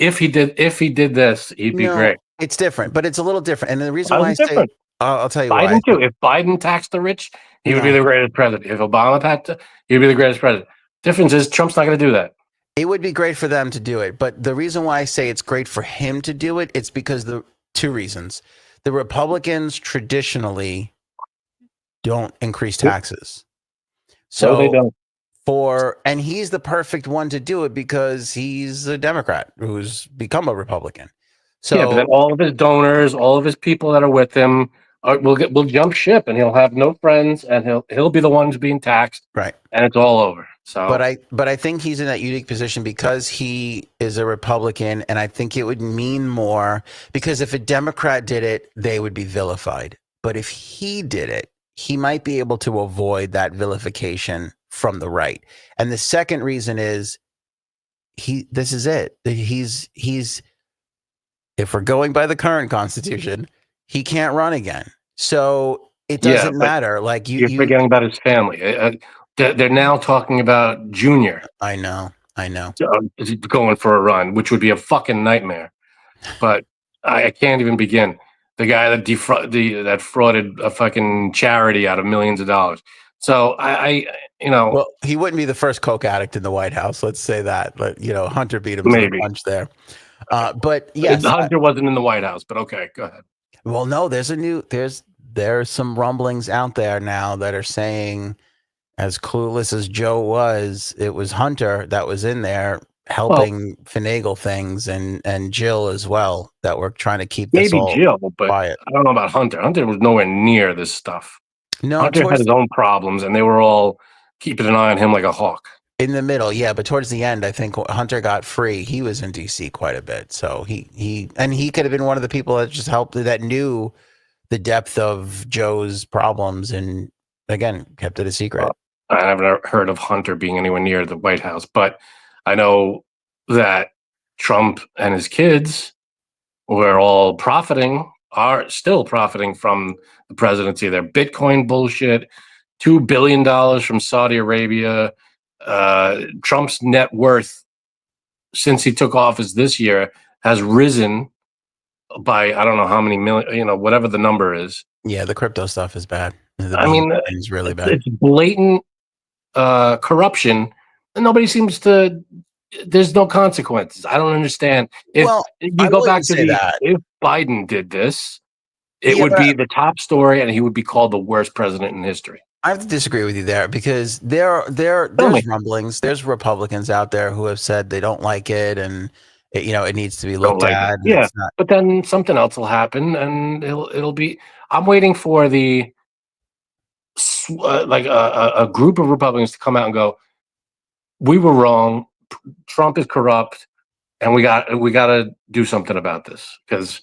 If he did this, he'd be great. It's different, but it's a little different. And the reason why I say, I'll tell you Biden why. Too. If Biden taxed the rich, he would be the greatest president. If Obama taxed, he'd be the greatest president. Difference is Trump's not going to do that. It would be great for them to do it. But the reason why I say it's great for him to do it, it's because the two reasons. The Republicans traditionally don't increase taxes. So no, they don't. and he's the perfect one to do it because he's a Democrat who's become a Republican. So yeah, but then all of his donors, all of his people that are with him, will jump ship, and he'll have no friends, and he'll be the one who's being taxed, right. and it's all over. So, but I think he's in that unique position because he is a Republican, and I think it would mean more because if a Democrat did it, they would be vilified. But if he did it, he might be able to avoid that vilification from the right. And the second reason is this is it. He's if we're going by the current Constitution, he can't run again. So it doesn't matter. Like you're forgetting about his family. They're now talking about Junior. I know. Going for a run, which would be a fucking nightmare. But I can't even begin. The guy that frauded a fucking charity out of millions of dollars. So well, he wouldn't be the first coke addict in the White House. Let's say that. But Hunter beat him to the punch there. But yes, Hunter wasn't in the White House. But okay, go ahead. Well, no, there's some rumblings out there now that are saying, as clueless as Joe was, it was Hunter that was in there helping finagle things, and Jill as well, that were trying to keep this all Jill, but quiet. I don't know about Hunter. Hunter was nowhere near this stuff. No, Hunter had his own problems, and they were all keeping an eye on him like a hawk. In the middle, yeah, but towards the end, I think Hunter got free. He was in DC quite a bit, so he could have been one of the people that just helped, that knew the depth of Joe's problems, and again kept it a secret. I haven't heard of Hunter being anywhere near the White House, but I know that Trump and his kids were all are still profiting from the presidency. Their Bitcoin bullshit, $2 billion from Saudi Arabia. Trump's net worth since he took office this year has risen by I don't know how many million, whatever the number is. Yeah, the crypto stuff is bad. It's really bad. It's blatant corruption, and nobody seems to. There's no consequences. I don't understand. If go back to if Biden did this, it would be the top story, and he would be called the worst president in history. I have to disagree with you there because there's rumblings. There's Republicans out there who have said they don't like it, and it needs to be looked at. Yeah, but then something else will happen, and it'll be. I'm waiting for the a group of Republicans to come out and go, "We were wrong. Trump is corrupt, and we got to do something about this because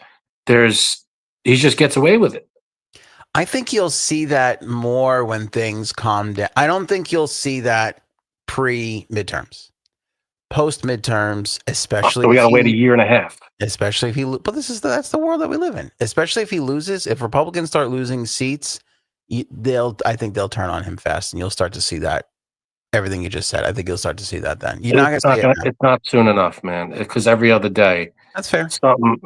he just gets away with it." I think you'll see that more when things calm down. I don't think you'll see that pre-midterms. Post-midterms, especially. So we got to wait a year and a half. Especially if but that's the world that we live in. Especially if he loses, if Republicans start losing seats, I think they'll turn on him fast, and you'll start to see that. Everything you just said, I think you'll start to see that then. It's not soon enough, man, because every other day. That's fair.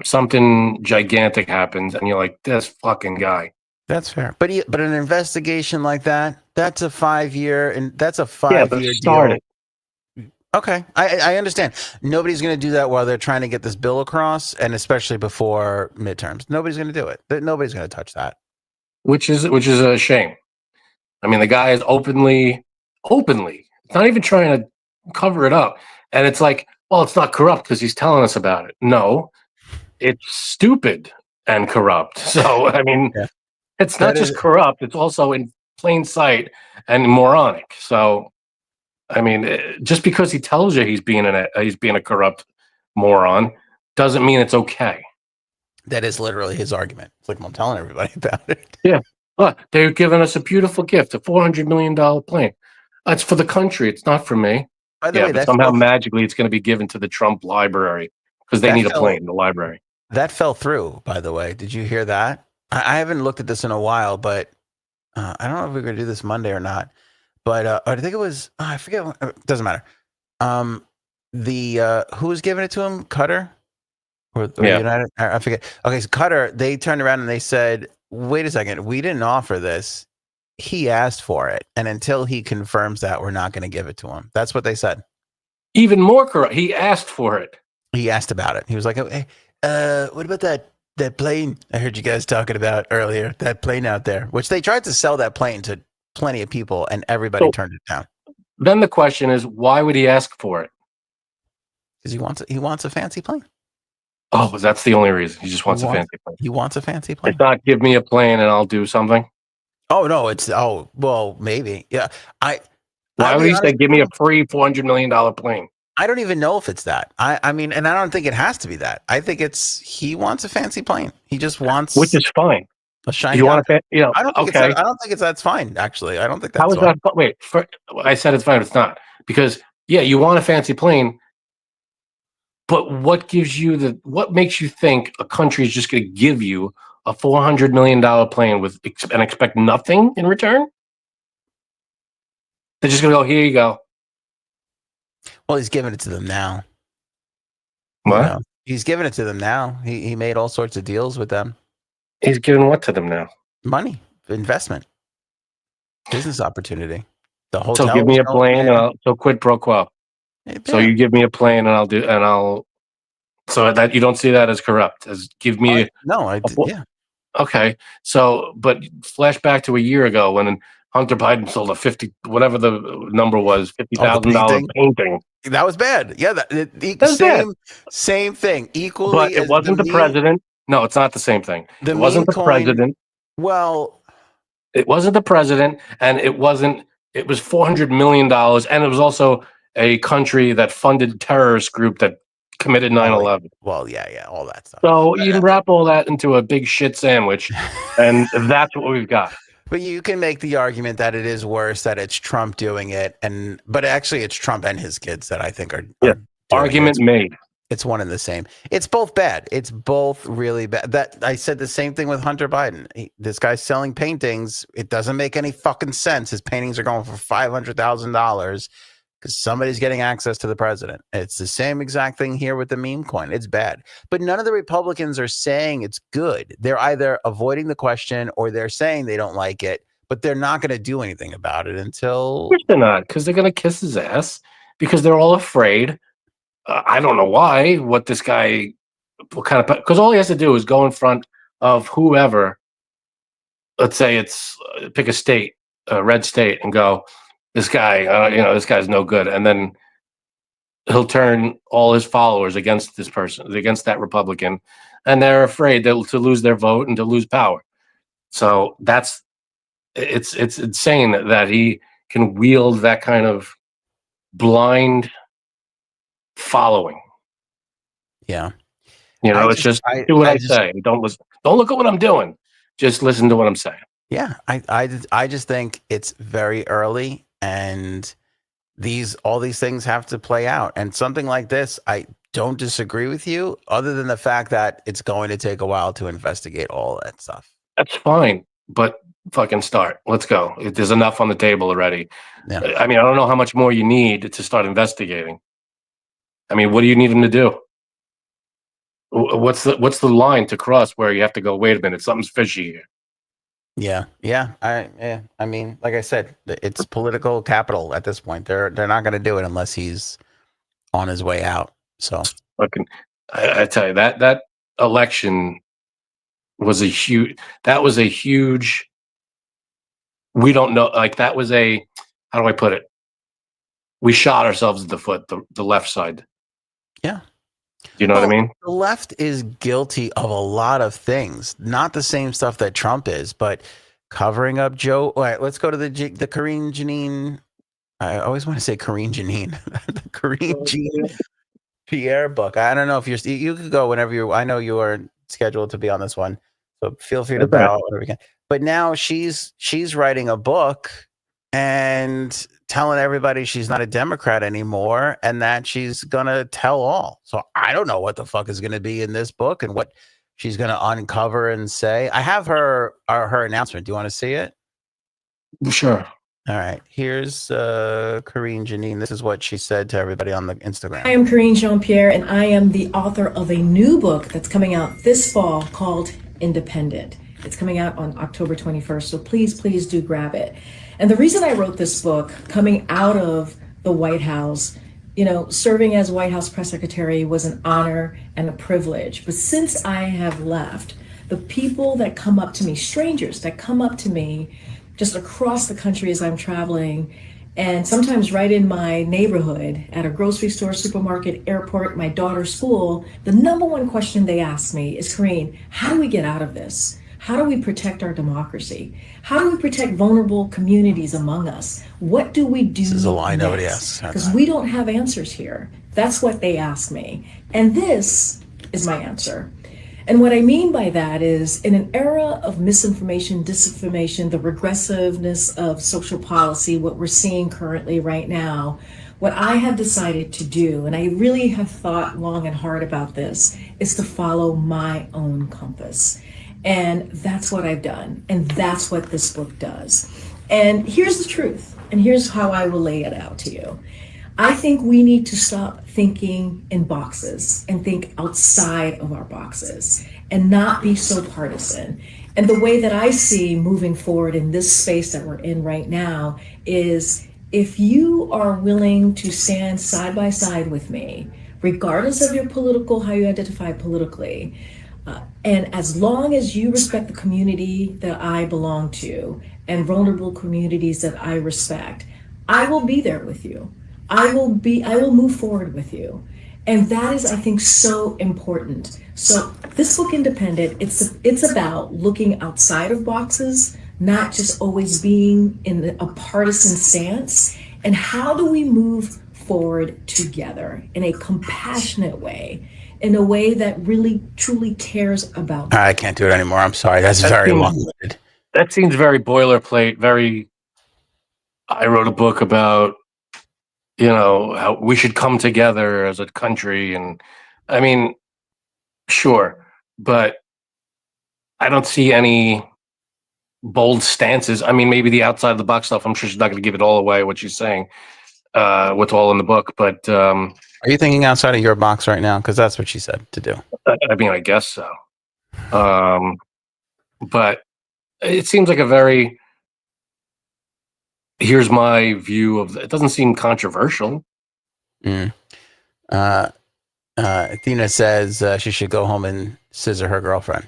Something gigantic happens, and you're like, this fucking guy. That's fair. But an investigation like that's a 5-year, and that's a 5-year deal. Okay, I understand. Nobody's going to do that while they're trying to get this bill across, and especially before midterms. Nobody's going to do it. Nobody's going to touch that. Which is a shame. I mean, the guy is openly. It's not even trying to cover it up. And it's like, well, it's not corrupt because he's telling us about it. No, it's stupid and corrupt. So, I mean, it's not just corrupt. It's also in plain sight and moronic. So, I mean, just because he tells you he's being a corrupt moron doesn't mean it's okay. That is literally his argument. It's like, I'm telling everybody about it. Yeah. They're giving us a beautiful gift, a $400 million plane. That's for the country. It's not for me. By the way, but somehow magically it's going to be given to the Trump library because they need a plane, the library. That fell through, by the way. Did you hear that? I haven't looked at this in a while, but I don't know if we're going to do this Monday or not. But I think it was, I forget. It doesn't matter. Who was giving it to him? Qatar? Or United? I forget. Okay, so Qatar, they turned around and they said, wait a second, we didn't offer this. He asked for it, and until he confirms that, we're not going to give it to him. That's what they said. Even more corrupt. He asked for it. then the question is, why would he ask for it? Because he wants a fancy plane. Oh, that's the only reason. He just wants a fancy plane. He wants a fancy plane. It's not give me a plane and I'll do something. Oh no, well, maybe. Yeah. Why would he say give me a free $400 million plane? I don't even know if it's that. I mean, and I don't think it has to be that. I think he wants a fancy plane. He just wants, which is fine. A shiny. You want to, I don't think I don't think that's fine. Actually, I don't think that's. How is that? Wait, I said it's fine. It's not, because you want a fancy plane, but what gives you what makes you think a country is just going to give you a $400 million plane and expect nothing in return? They're just going to go, here you go. Well, he's giving it to them now. What? He's giving it to them now. He made all sorts of deals with them. He's giving what to them now? Money, investment, business opportunity. The hotel. So give me a plane, and so quid pro quo. So you give me a plane, and so that you don't see that as corrupt, as give me. Yeah. Okay, so but flash back to a year ago when Hunter Biden sold a whatever the number was, $50,000 painting. That was bad. Yeah, same thing. Equally, but it wasn't the president. No, it's not the same thing. It wasn't the president. Well, it wasn't the president, and it wasn't. It was $400 million, and it was also a country that funded terrorist group that committed 9/11. Well, yeah, all that stuff. So you can wrap all that into a big shit sandwich, and that's what we've got. But you can make the argument that it is worse that it's Trump doing it, but actually it's Trump and his kids that I think are argument made. It's one and the same. It's both bad. It's both really bad. That I said the same thing with Hunter Biden. This guy's selling paintings. It doesn't make any fucking sense. His paintings are going for $500,000 because somebody's getting access to the president. It's the same exact thing here with the meme coin. It's bad. But none of the Republicans are saying it's good. They're either avoiding the question or they're saying they don't like it, but they're not going to do anything about it until. Of course they're not, because they're going to kiss his ass because they're all afraid. I don't know why. What kind of? Because all he has to do is go in front of whoever. Let's say it's pick a state, a red state, and go, this guy, this guy's no good, and then he'll turn all his followers against this person, against that Republican, and they're afraid to lose their vote and to lose power. So it's insane that he can wield that kind of blind following. Yeah, it's just do what I say. Don't listen. Don't look at what I'm doing. Just listen to what I'm saying. Yeah, I just think it's very early, and all these things have to play out. And something like this, I don't disagree with you, other than the fact that it's going to take a while to investigate all that stuff. That's fine, but fucking start. Let's go. There's enough on the table already. Yeah. I mean, I don't know how much more you need to start investigating. I mean, what do you need him to do? What's the line to cross where you have to go, wait a minute, something's fishy here? Yeah. I mean, like I said, it's political capital at this point. They're not going to do it unless he's on his way out. So I tell you, that election was a huge. We don't know. Like that was how do I put it? We shot ourselves in the foot. The left side. Yeah. You know what I mean? The left is guilty of a lot of things, not the same stuff that Trump is, but covering up Joe. All right, let's go to the Karine Jean. I always want to say Karine Jean, the Karine Jean Pierre book. I don't know if you could go whenever you. I know you are scheduled to be on this one, so feel free to bow whenever you can. But now she's writing a book and telling everybody she's not a Democrat anymore and that she's going to tell all. So I don't know what the fuck is going to be in this book and what she's going to uncover and say. I have her announcement. Do you want to see it? Sure. All right. Here's Karine Jean. This is what she said to everybody on the Instagram. I am Karine Jean Pierre, and I am the author of a new book that's coming out this fall called Independent. It's coming out on October 21st, so please do grab it. And the reason I wrote this book, coming out of the White House, serving as White House press secretary was an honor and a privilege. But since I have left, the people that come up to me, strangers that come up to me just across the country as I'm traveling And sometimes right in my neighborhood, at a grocery store, supermarket, airport, my daughter's school, the number one question they ask me is, Karine, how do we get out of this? How do we protect our democracy? How do we protect vulnerable communities among us? What do we do This is a lie nobody next? asks. Because we don't have answers here. That's what they ask me. And this is my answer. And what I mean by that is, in an era of misinformation, disinformation, the regressiveness of social policy, what we're seeing currently right now, what I have decided to do, and I really have thought long and hard about this, is to follow my own compass. And that's what I've done. And that's what this book does. And here's the truth. And here's how I will lay it out to you. I think we need to stop thinking in boxes and think outside of our boxes and not be so partisan. And the way that I see moving forward in this space that we're in right now is, if you are willing to stand side by side with me, regardless of your how you identify politically, and as long as you respect the community that I belong to and vulnerable communities that I respect, I will be there with you. I will move forward with you. And that is, I think, so important. So this book, Independent, it's about looking outside of boxes, not just always being in a partisan stance. And how do we move forward together in a compassionate way, in a way that really, truly cares about. I can't do it anymore. I'm sorry. That's very long-winded. That seems very boilerplate, I wrote a book about, how we should come together as a country. And I mean, sure, but I don't see any bold stances. I mean, maybe the outside of the box stuff, I'm sure she's not going to give it all away, what she's saying, what's all in the book. But are you thinking outside of your box right now? Because that's what she said to do. I mean, I guess so. But it seems like here's my view of it. Doesn't seem controversial. Athena says she should go home and scissor her girlfriend.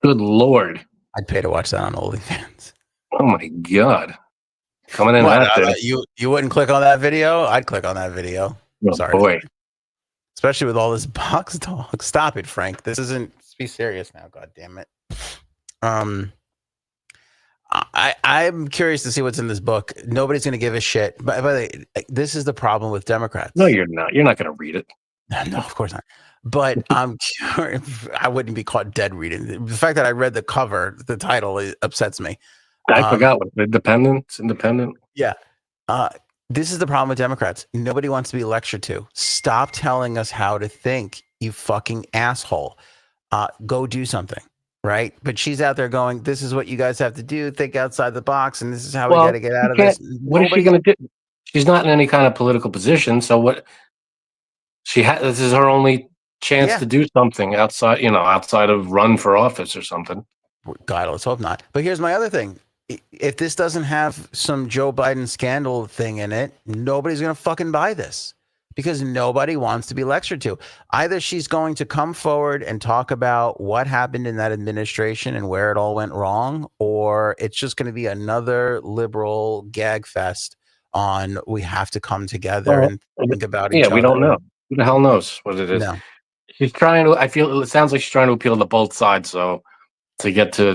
Good Lord. I'd pay to watch that on OnlyFans. Oh my God. Coming in hot. You wouldn't click on that video? I'd click on that video. Oh, sorry. Boy. Especially with all this box talk. Stop it, Frank. This isn't, let's be serious now, God damn it. I'm curious to see what's in this book. Nobody's going to give a shit. But by the way, this is the problem with Democrats. No, you're not. You're not going to read it. No, of course not. But I'm curious. I wouldn't be caught dead reading. The fact that I read the cover, the title, upsets me. I forgot what independent. Yeah. This is the problem with Democrats. Nobody wants to be lectured to. Stop telling us how to think, you fucking asshole. Go do something. Right. But she's out there going, this is what you guys have to do. Think outside the box. And this is how we got to get out of this. What is she going to do? She's not in any kind of political position. So what this is her only chance to do something outside, outside of run for office or something. God, let's hope not. But here's my other thing. If this doesn't have some Joe Biden scandal thing in it, nobody's going to fucking buy this. Because nobody wants to be lectured to. Either she's going to come forward and talk about what happened in that administration and where it all went wrong, or it's just going to be another liberal gag fest on we have to come together and think about each other. Yeah, we don't know. Who the hell knows what it is? No. She's trying to, I feel it sounds like she's trying to appeal to both sides. So to get to,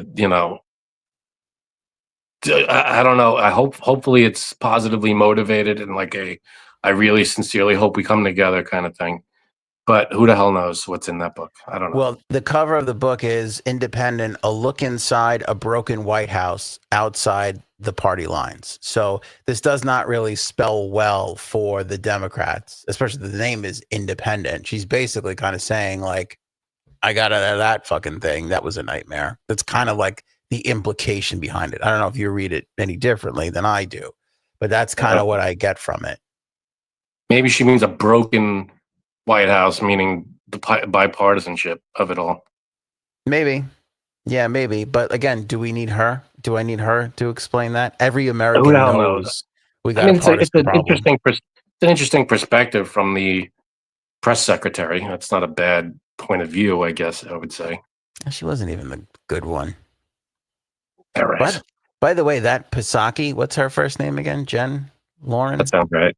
I don't know. Hopefully it's positively motivated and like I really sincerely hope we come together kind of thing. But who the hell knows what's in that book? I don't know. Well, the cover of the book is Independent, a look inside a broken White House outside the party lines. So this does not really spell well for the Democrats, especially the name is Independent. She's basically kind of saying like, I got out of that fucking thing. That was a nightmare. That's kind of like the implication behind it. I don't know if you read it any differently than I do, but that's kind of what I get from it. Maybe she means a broken White House, meaning the bipartisanship of it all. Maybe. Yeah, maybe. But again, do we need her? Do I need her to explain that? Every American knows we got a partisan problem. It's an interesting perspective from the press secretary. That's not a bad point of view, I guess I would say. She wasn't even the good one. All right. By the way, that Psaki, what's her first name again? Jen? Lauren. That sounds right.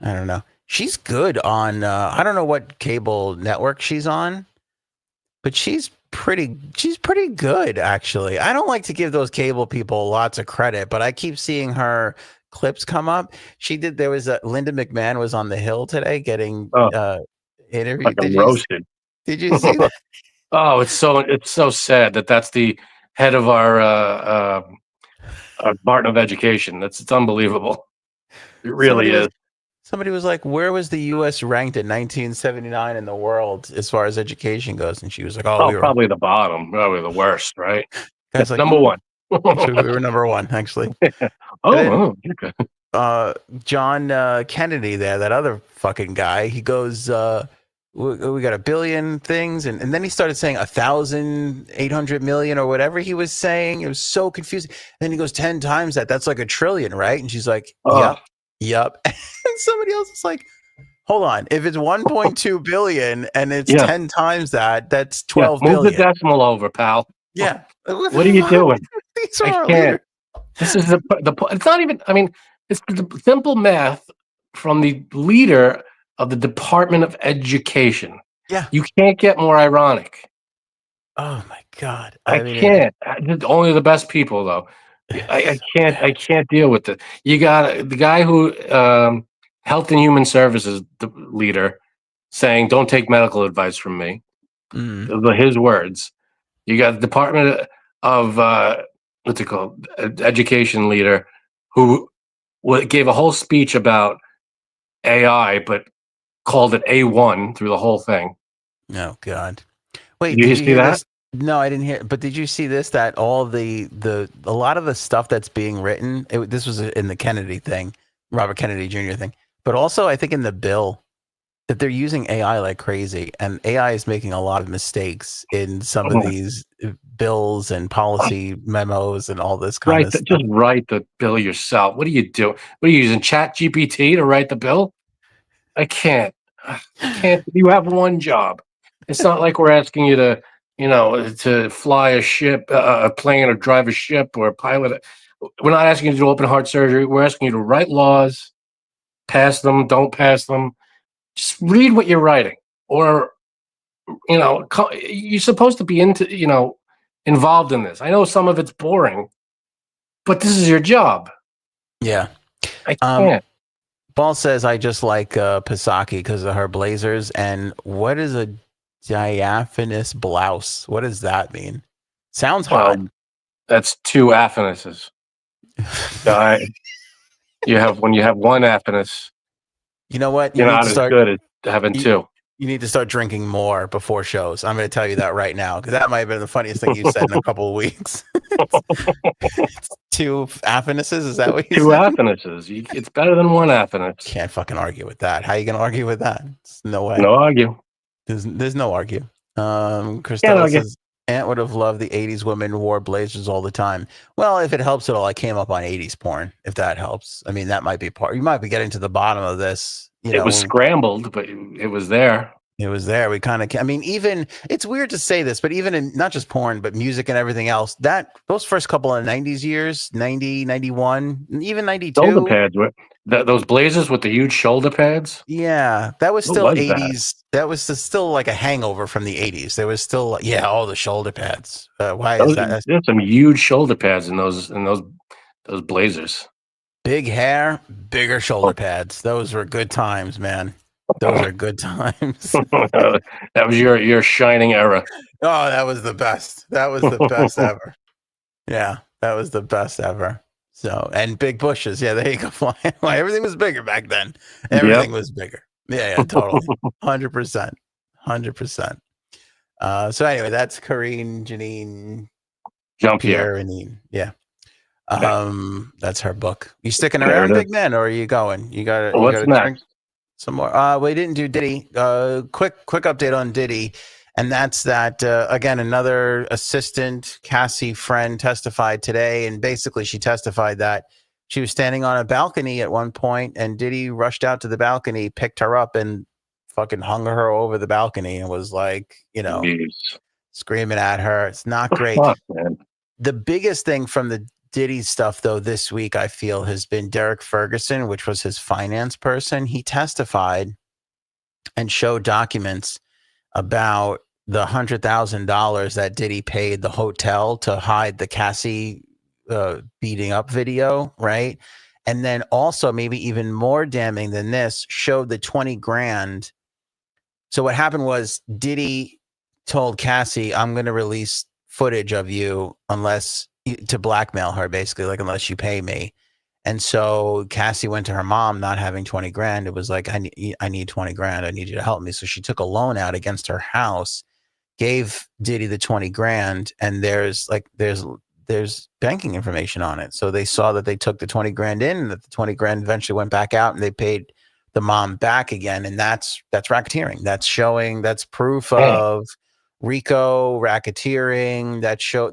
I don't know. She's good on. I don't know what cable network she's on, but she's pretty good actually. I don't like to give those cable people lots of credit, but I keep seeing her clips come up. There was Linda McMahon was on The Hill today getting interviewed. Fucking roasted. Did you see that? Oh, it's so sad that's the head of our Department of Education. It's unbelievable. It really is. Somebody was like, "Where was the U.S. ranked in 1979 in the world as far as education goes?" And she was like, "Oh, probably the bottom, probably the worst, right? Guys, like number one. Actually, we were number one, actually." Okay. John Kennedy there, that other fucking guy, he goes, we got a billion things. And then he started saying 1,800 million or whatever he was saying. It was so confusing. And then he goes 10 times that. That's like a trillion, right? And she's like, yep. And somebody else is like, hold on. If it's 1.2 billion and it's 10 times that, that's 12 billion. Move the decimal over, pal. Yeah. What are you doing? I can't. This is the it's not even, I mean, it's the simple math from the leader of the Department of Education. Yeah. You can't get more ironic. Oh my God. I can't. Only the best people though. I can't deal with it. You got the guy who Health and Human Services leader saying, "Don't take medical advice from me." His words. You got the Department of what's it called? Education leader who gave a whole speech about AI, but called it A1 through the whole thing. Oh God! Wait, did you see that? This? No, I didn't hear. But did you see this? That all a lot of the stuff that's being written. This was in the Kennedy thing, Robert Kennedy Jr. thing, but also I think in the bill that they're using AI like crazy, and AI is making a lot of mistakes in some of these bills and policy memos and all this kind of stuff. Just write the bill yourself. What do you do? What are you using? Chat GPT to write the bill? I can't. You have one job. It's not like we're asking you to, to fly a ship, a plane, or drive a ship, or pilot it. We're not asking you to do open heart surgery. We're asking you to write laws, pass them, don't pass them. Just read what you're writing, or you're supposed to be involved in this. I know some of it's boring, but this is your job. Yeah, I can't. Ball says I just like Pisaki because of her blazers. And what is a diaphanous blouse? What does that mean? Sounds hot. That's two aphanuses. When you have one aphanus. You know what? You're not as good as having two. You need to start drinking more before shows. I'm going to tell you that right now, because that might have been the funniest thing you said in a couple of weeks. It's two aphanuses? Is that what you said? Two aphanuses. It's better than one aphanus. Can't fucking argue with that. How are you going to argue with that? No way. No argue. There's no argue. Christella says, Aunt would have loved the 80s women who wore blazers all the time. Well, if it helps at all, I came up on 80s porn, if that helps. I mean, that might be part. You might be getting to the bottom of this. It was scrambled, but it was there. It was there. We kind of, I mean, even, it's weird to say this, but even in not just porn, but music and everything else, those first couple of 90s years, 90, 91, even 92. Shoulder pads, those blazers with the huge shoulder pads. Yeah, that was still 80s. That was still like a hangover from the 80s. There was still, all the shoulder pads. Why is that? There's some huge shoulder pads in those blazers. Big hair, bigger shoulder pads. Those were good times, man. Those are good times. That was your shining era. Oh, that was the best. That was the best ever. Yeah, that was the best ever. So, and big bushes. Yeah, there you go. Flying. Everything was bigger back then. Everything was bigger. Yeah, totally. 100%. 100%. So anyway, that's Karine Jean Pierre. Yeah. That's her book. You sticking around, big man, or are you going? You got to drink some more. We didn't do Diddy. Quick update on Diddy, and that's that. Again, another assistant, Cassie friend, testified today, and basically she testified that she was standing on a balcony at one point, and Diddy rushed out to the balcony, picked her up, and fucking hung her over the balcony, and was like, screaming at her. It's not great. Fuck, man. The biggest thing from the Diddy stuff, though, this week, I feel, has been Derek Ferguson, which was his finance person. He testified and showed documents about the $100,000 that Diddy paid the hotel to hide the Cassie beating up video, right? And then also, maybe even more damning than this, showed the 20 grand. So what happened was Diddy told Cassie, I'm going to release footage of you to blackmail her, basically, like, unless you pay me. And so Cassie went to her mom not having 20 grand. It was like, I need 20 grand. I need you to help me. So she took a loan out against her house, gave Diddy the 20 grand. And there's banking information on it. So they saw that they took the 20 grand in, and that the 20 grand eventually went back out, and they paid the mom back again. And that's racketeering. That's proof of RICO racketeering.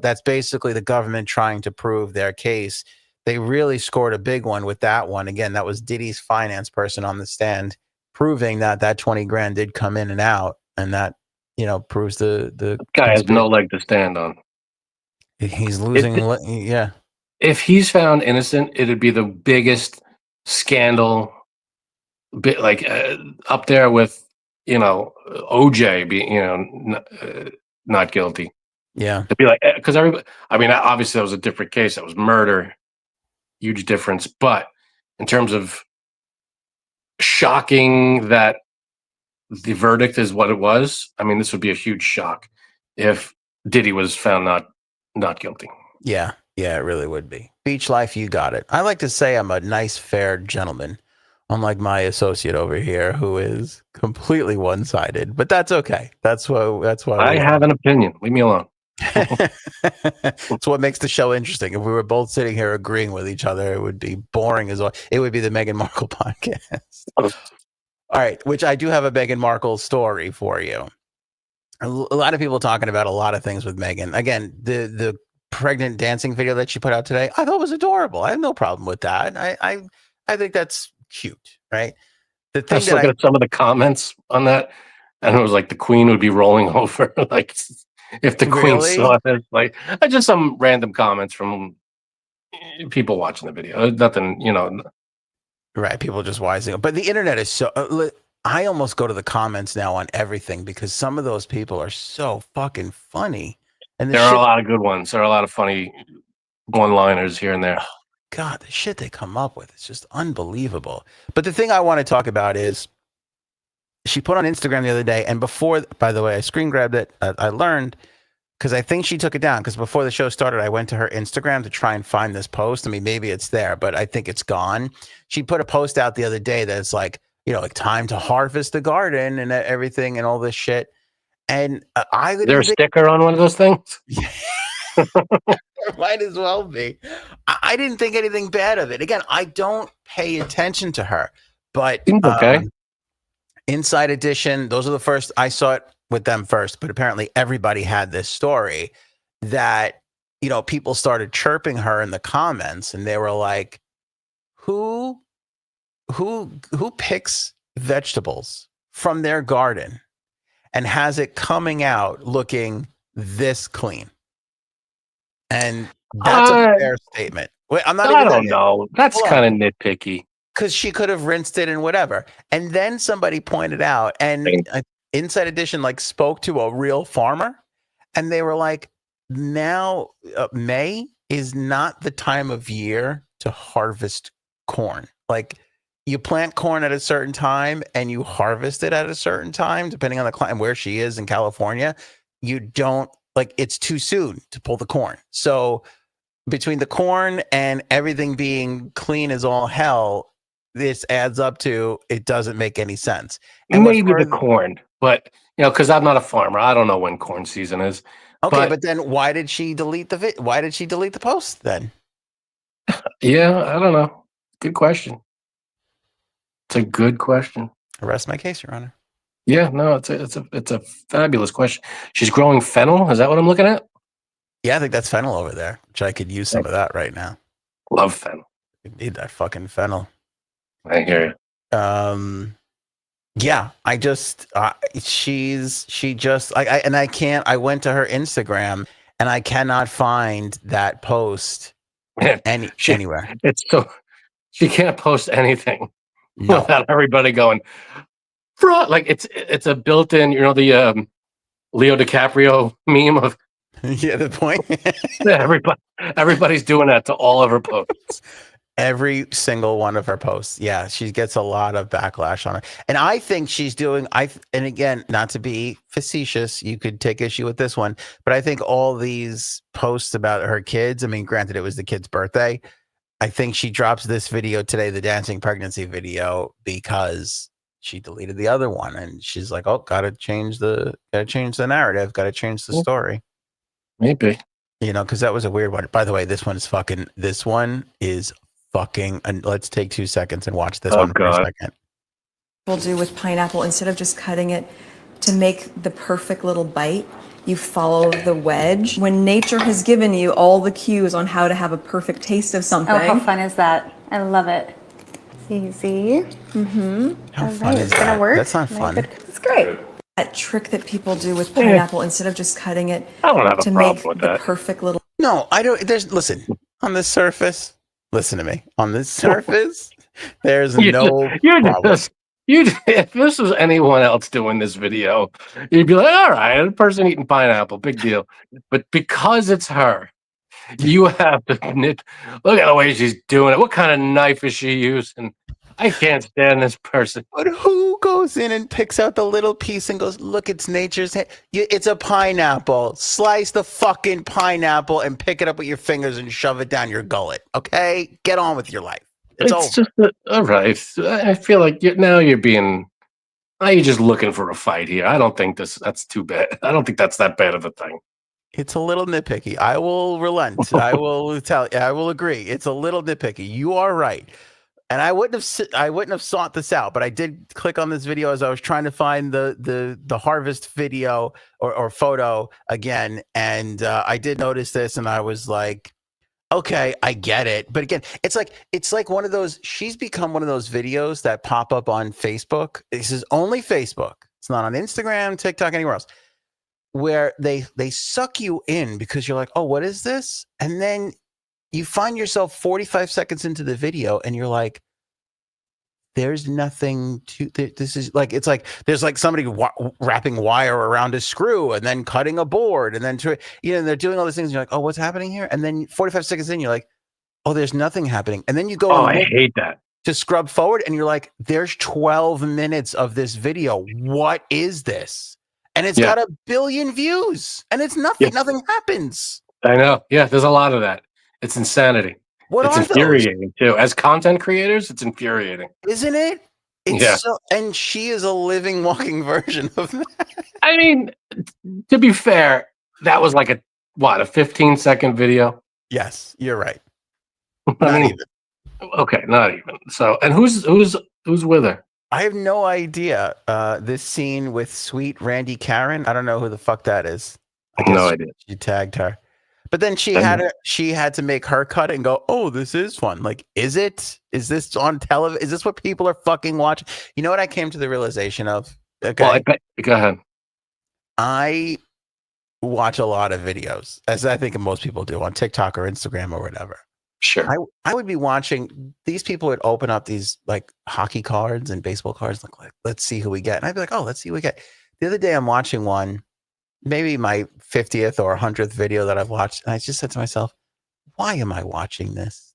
That's basically the government trying to prove their case. They really scored a big one with that one. Again, that was Diddy's finance person on the stand, proving that 20 grand did come in and out, and that, proves the guy has no leg to stand on. He's losing. Yeah. If he's found innocent, it'd be the biggest scandal, bit like up there with OJ being not guilty. Yeah. It'd be like, because everybody. I mean, obviously that was a different case. That was murder. Huge difference. But in terms of shocking that the verdict is what it was, I mean, this would be a huge shock if Diddy was found not guilty. Yeah, it really would be. Beach life, you got it. I like to say I'm a nice, fair gentleman, unlike my associate over here, who is completely one-sided. But that's okay. That's why I have an opinion. Leave me alone. It's what makes the show interesting. If we were both sitting here agreeing with each other, it would be boring as well. It would be the Meghan Markle podcast. All right, which I do have a Meghan Markle story for you. A lot of people talking about a lot of things with Meghan. Again, the pregnant dancing video that she put out today, I thought was adorable. I have no problem with that. I think that's cute, right? The thing I was looking at some of the comments on that, and it was like the Queen would be rolling over, like if the Queen saw it. Like just some random comments from people watching the video. Nothing, Right, people just wising up. But the internet is so. I almost go to the comments now on everything because some of those people are so fucking funny. And there are a lot of good ones. There are a lot of funny one-liners here and there. Oh, God, the shit they come up with, it's just unbelievable. But the thing I want to talk about is she put on Instagram the other day, and before, by the way, I screen grabbed it. I learned, because I think she took it down, because before the show started, I went to her Instagram to try and find this post. I mean, maybe it's there, but I think it's gone. She put a post out the other day that's like, like time to harvest the garden and everything and all this shit. And is there a sticker on one of those things? Might as well be. I didn't think anything bad of it. Again, I don't pay attention to her, but okay. Inside Edition, those are the first. I saw it with them first, but apparently everybody had this story that, people started chirping her in the comments, and they were like, who picks vegetables from their garden and has it coming out looking this clean? And that's a fair statement. Wait, I don't know. That's kind of nitpicky. Because she could have rinsed it and whatever. And then somebody pointed out, and Inside Edition spoke to a real farmer, and they were like, now May is not the time of year to harvest corn. Like, you plant corn at a certain time and you harvest it at a certain time, depending on the climate. Where she is in California, you don't, it's too soon to pull the corn. So between the corn and everything being clean as all hell, this adds up to, it doesn't make any sense. And maybe the corn, but because I'm not a farmer, I don't know when corn season is. Okay, but then why did she delete the post then? Yeah, I don't know. Good question. It's a good question. I rest my case, Your Honor. Yeah, no, it's a fabulous question. She's growing fennel. Is that what I'm looking at? Yeah, I think that's fennel over there, which I could use some of that right now. Love fennel. You need that fucking fennel. I hear you. Yeah, I went to her Instagram and I cannot find that post Anywhere. It's so she can't post anything No. without everybody going fraud. Like it's a built-in, the Leo DiCaprio meme of Yeah, the point. everybody's doing that to all of her posts. Every single one of her posts. Yeah, she gets a lot of backlash on it. And I think she's doing, and again, not to be facetious, you could take issue with this one, but I think all these posts about her kids, I mean, granted, it was the kid's birthday. I think she drops this video today, the dancing pregnancy video, because she deleted the other one. And she's like, oh, gotta change the narrative, gotta change the story. Maybe. Because that was a weird one. By the way, this one is fucking, and let's take 2 seconds and watch this one for a second. We'll do with pineapple, instead of just cutting it to make the perfect little bite, you follow the wedge. When nature has given you all the cues on how to have a perfect taste of something. Oh, how fun is that? I love it. Easy. How fun is that? Gonna work. That's not fun. It's great. That trick that people do with pineapple, instead of just cutting it I don't have to a make problem with the that. perfect little. No, I don't. Listen, on the surface, listen to me. On the surface, there's no problem. If this was anyone else doing this video, you'd be like, all right, a person eating pineapple, big deal. But because it's her, you have to look at the way she's doing it. What kind of knife is she using? I can't stand this person. But who goes in and picks out the little piece and goes, look, it's nature's hand. It's a pineapple. Slice the fucking pineapple and pick it up with your fingers and shove it down your gullet. Okay? Get on with your life. It's over. Just all right. I feel like now you're just looking for a fight here. I don't think that's too bad. I don't think that's that bad of a thing. It's a little nitpicky. I will relent. I will agree. It's a little nitpicky. You are right. And I wouldn't have sought this out, but I did click on this video as I was trying to find the harvest video or photo again, and I did notice this, and I was like, okay, I get it. But again, it's like one of those. She's become one of those videos that pop up on Facebook. This is only Facebook. It's not on Instagram, TikTok, anywhere else, where they suck you in because you're like, oh, what is this? And then you find yourself 45 seconds into the video and you're like, there's nothing to this. Is like, it's like there's like somebody wrapping wire around a screw and then cutting a board and then they're doing all these things and you're like, oh, what's happening here? And then 45 seconds in, you're like, oh, there's nothing happening. And then you go I hate that, to scrub forward and you're like, there's 12 minutes of this video. What is this? And it's got 1 billion views and it's nothing. Nothing happens. I know. Yeah, there's a lot of that. It's insanity. It's infuriating too. As content creators, it's infuriating, isn't it? It's and she is a living, walking version of that. I mean, to be fair, that was like a 15-second video. Yes, you're right. Not even. Okay, not even. So, and who's with her? I have no idea. This scene with sweet Randy Karen. I don't know who the fuck that is. No idea. She tagged her. But then she had to make her cut and go, oh, this is fun. Like, is it? Is this on television? Is this what people are fucking watching? You know what I came to the realization of? Okay. Well, go ahead. I watch a lot of videos, as I think most people do, on TikTok or Instagram or whatever. Sure. I would be watching, these people would open up these like hockey cards and baseball cards, like let's see who we get. And I'd be like, oh, let's see who we get. The other day I'm watching one, maybe my 50th or 100th video that I've watched. And I just said to myself, why am I watching this?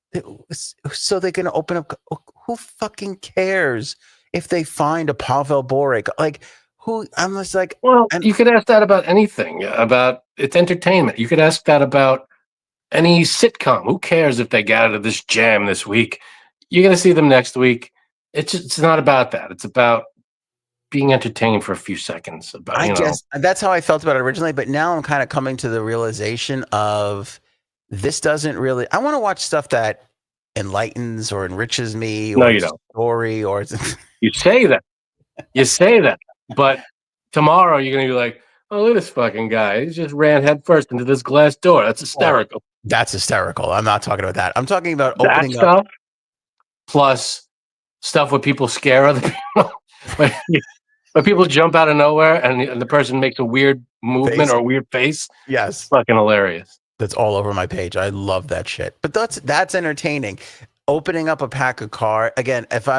So they're going to open up. Who fucking cares if they find a Pavel Boric? Like, who? I'm just like, well, you could ask that about anything, about it's entertainment. You could ask that about any sitcom. Who cares if they got out of this jam this week? You're going to see them next week. It's not about that. It's about being entertained for a few seconds. I guess that's how I felt about it originally, but now I'm kind of coming to the realization of this doesn't really. I want to watch stuff that enlightens or enriches me. No, or you don't. Story or you say that, but tomorrow you're gonna be like, oh, look at this fucking guy. He just ran headfirst into this glass door. That's hysterical. That's hysterical. I'm not talking about that. I'm talking about that opening stuff, up. Plus stuff where people scare other people. When people jump out of nowhere and the person makes a weird movement or a weird face. Yes. Fucking hilarious. that's all over my page. I love that shit. But that's entertaining. Opening up a pack of cards again. If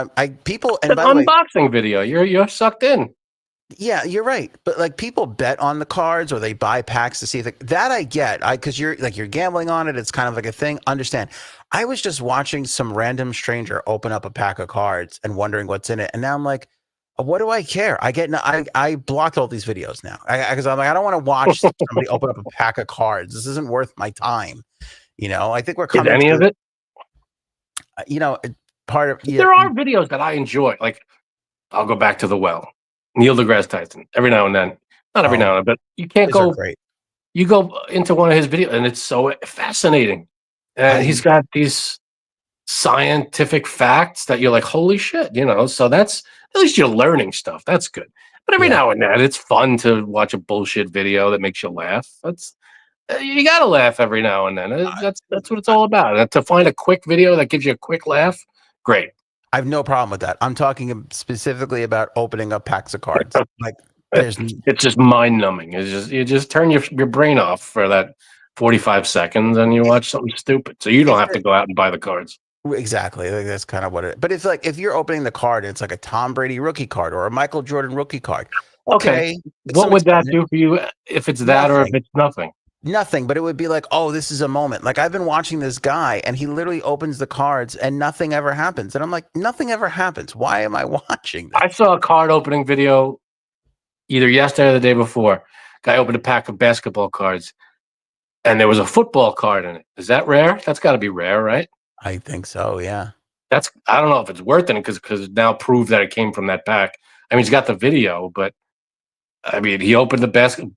people, and An by the way, unboxing video. You're sucked in. yeah, you're right. But like people bet on the cards or they buy packs to see if that I get. Because you're gambling on it. It's kind of like a thing. Understand. I was just watching some random stranger open up a pack of cards and wondering what's in it. And now I'm like, what do I care? I blocked all these videos now because I'm like, I don't want to watch somebody open up a pack of cards. This isn't worth my time. I think we're Is coming any to, of it? Part of There are videos that I enjoy. Like I'll go back to the well. Neil deGrasse Tyson. Every now and then. Not every now and then, but you can't these are go. great. You go into one of his videos, and it's so fascinating. And he's got these scientific facts that you're like, holy shit, So that's at least you're learning stuff. That's good. But every now and then, it's fun to watch a bullshit video that makes you laugh. You gotta laugh every now and then. That's what it's all about. And to find a quick video that gives you a quick laugh, great. I have no problem with that. I'm talking specifically about opening up packs of cards. Like it's just mind numbing. It's just you just turn your brain off for that 45 seconds and you watch something stupid. So you don't have to go out and buy the cards. Exactly. Like that's kind of what it is. But it's like if you're opening the card, it's like a Tom Brady rookie card or a Michael Jordan rookie card. Okay. What would that do for you if it's that or if it's nothing? Nothing, but it would be like, oh, this is a moment. Like I've been watching this guy and he literally opens the cards and nothing ever happens. And I'm like, nothing ever happens. Why am I watching this? I saw a card opening video either yesterday or the day before. Guy opened a pack of basketball cards and there was a football card in it. Is that rare? That's got to be rare, right? I think so, yeah. I don't know if it's worth it because it now proved that it came from that pack. I mean, he's got the video, but I mean, he opened the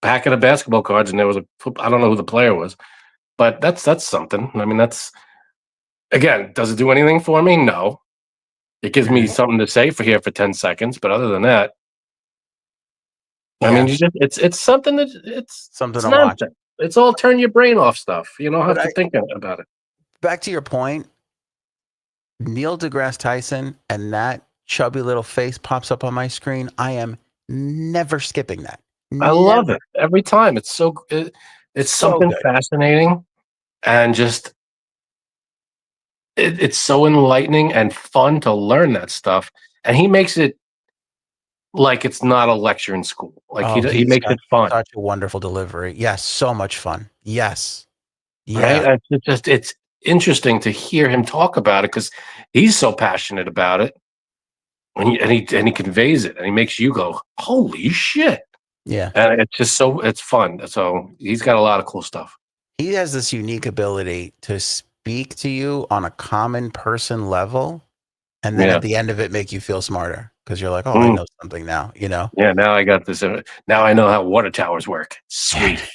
packet of basketball cards and there was I don't know who the player was, but that's something. I mean, again, does it do anything for me? No. It gives me something to say for 10 seconds, but other than that, I mean, it's something it's something to nonsense. watch. It's all turn your brain off stuff. You don't have to think about it. Back to your point, Neil deGrasse Tyson and that chubby little face pops up on my screen. I am never skipping that. I love it every time. It's it's something fascinating and just it's so enlightening and fun to learn that stuff. And he makes it like it's not a lecture in school. Like he makes it fun. Such a wonderful delivery. Yes, so much fun. Yes. Yeah. Right? It's interesting to hear him talk about it because he's so passionate about it. And he conveys it and he makes you go, holy shit. Yeah. And it's just it's fun. So he's got a lot of cool stuff. He has this unique ability to speak to you on a common person level and then at the end of it make you feel smarter because you're like, oh, I know something now, Yeah, now I got this. Now I know how water towers work. Sweet.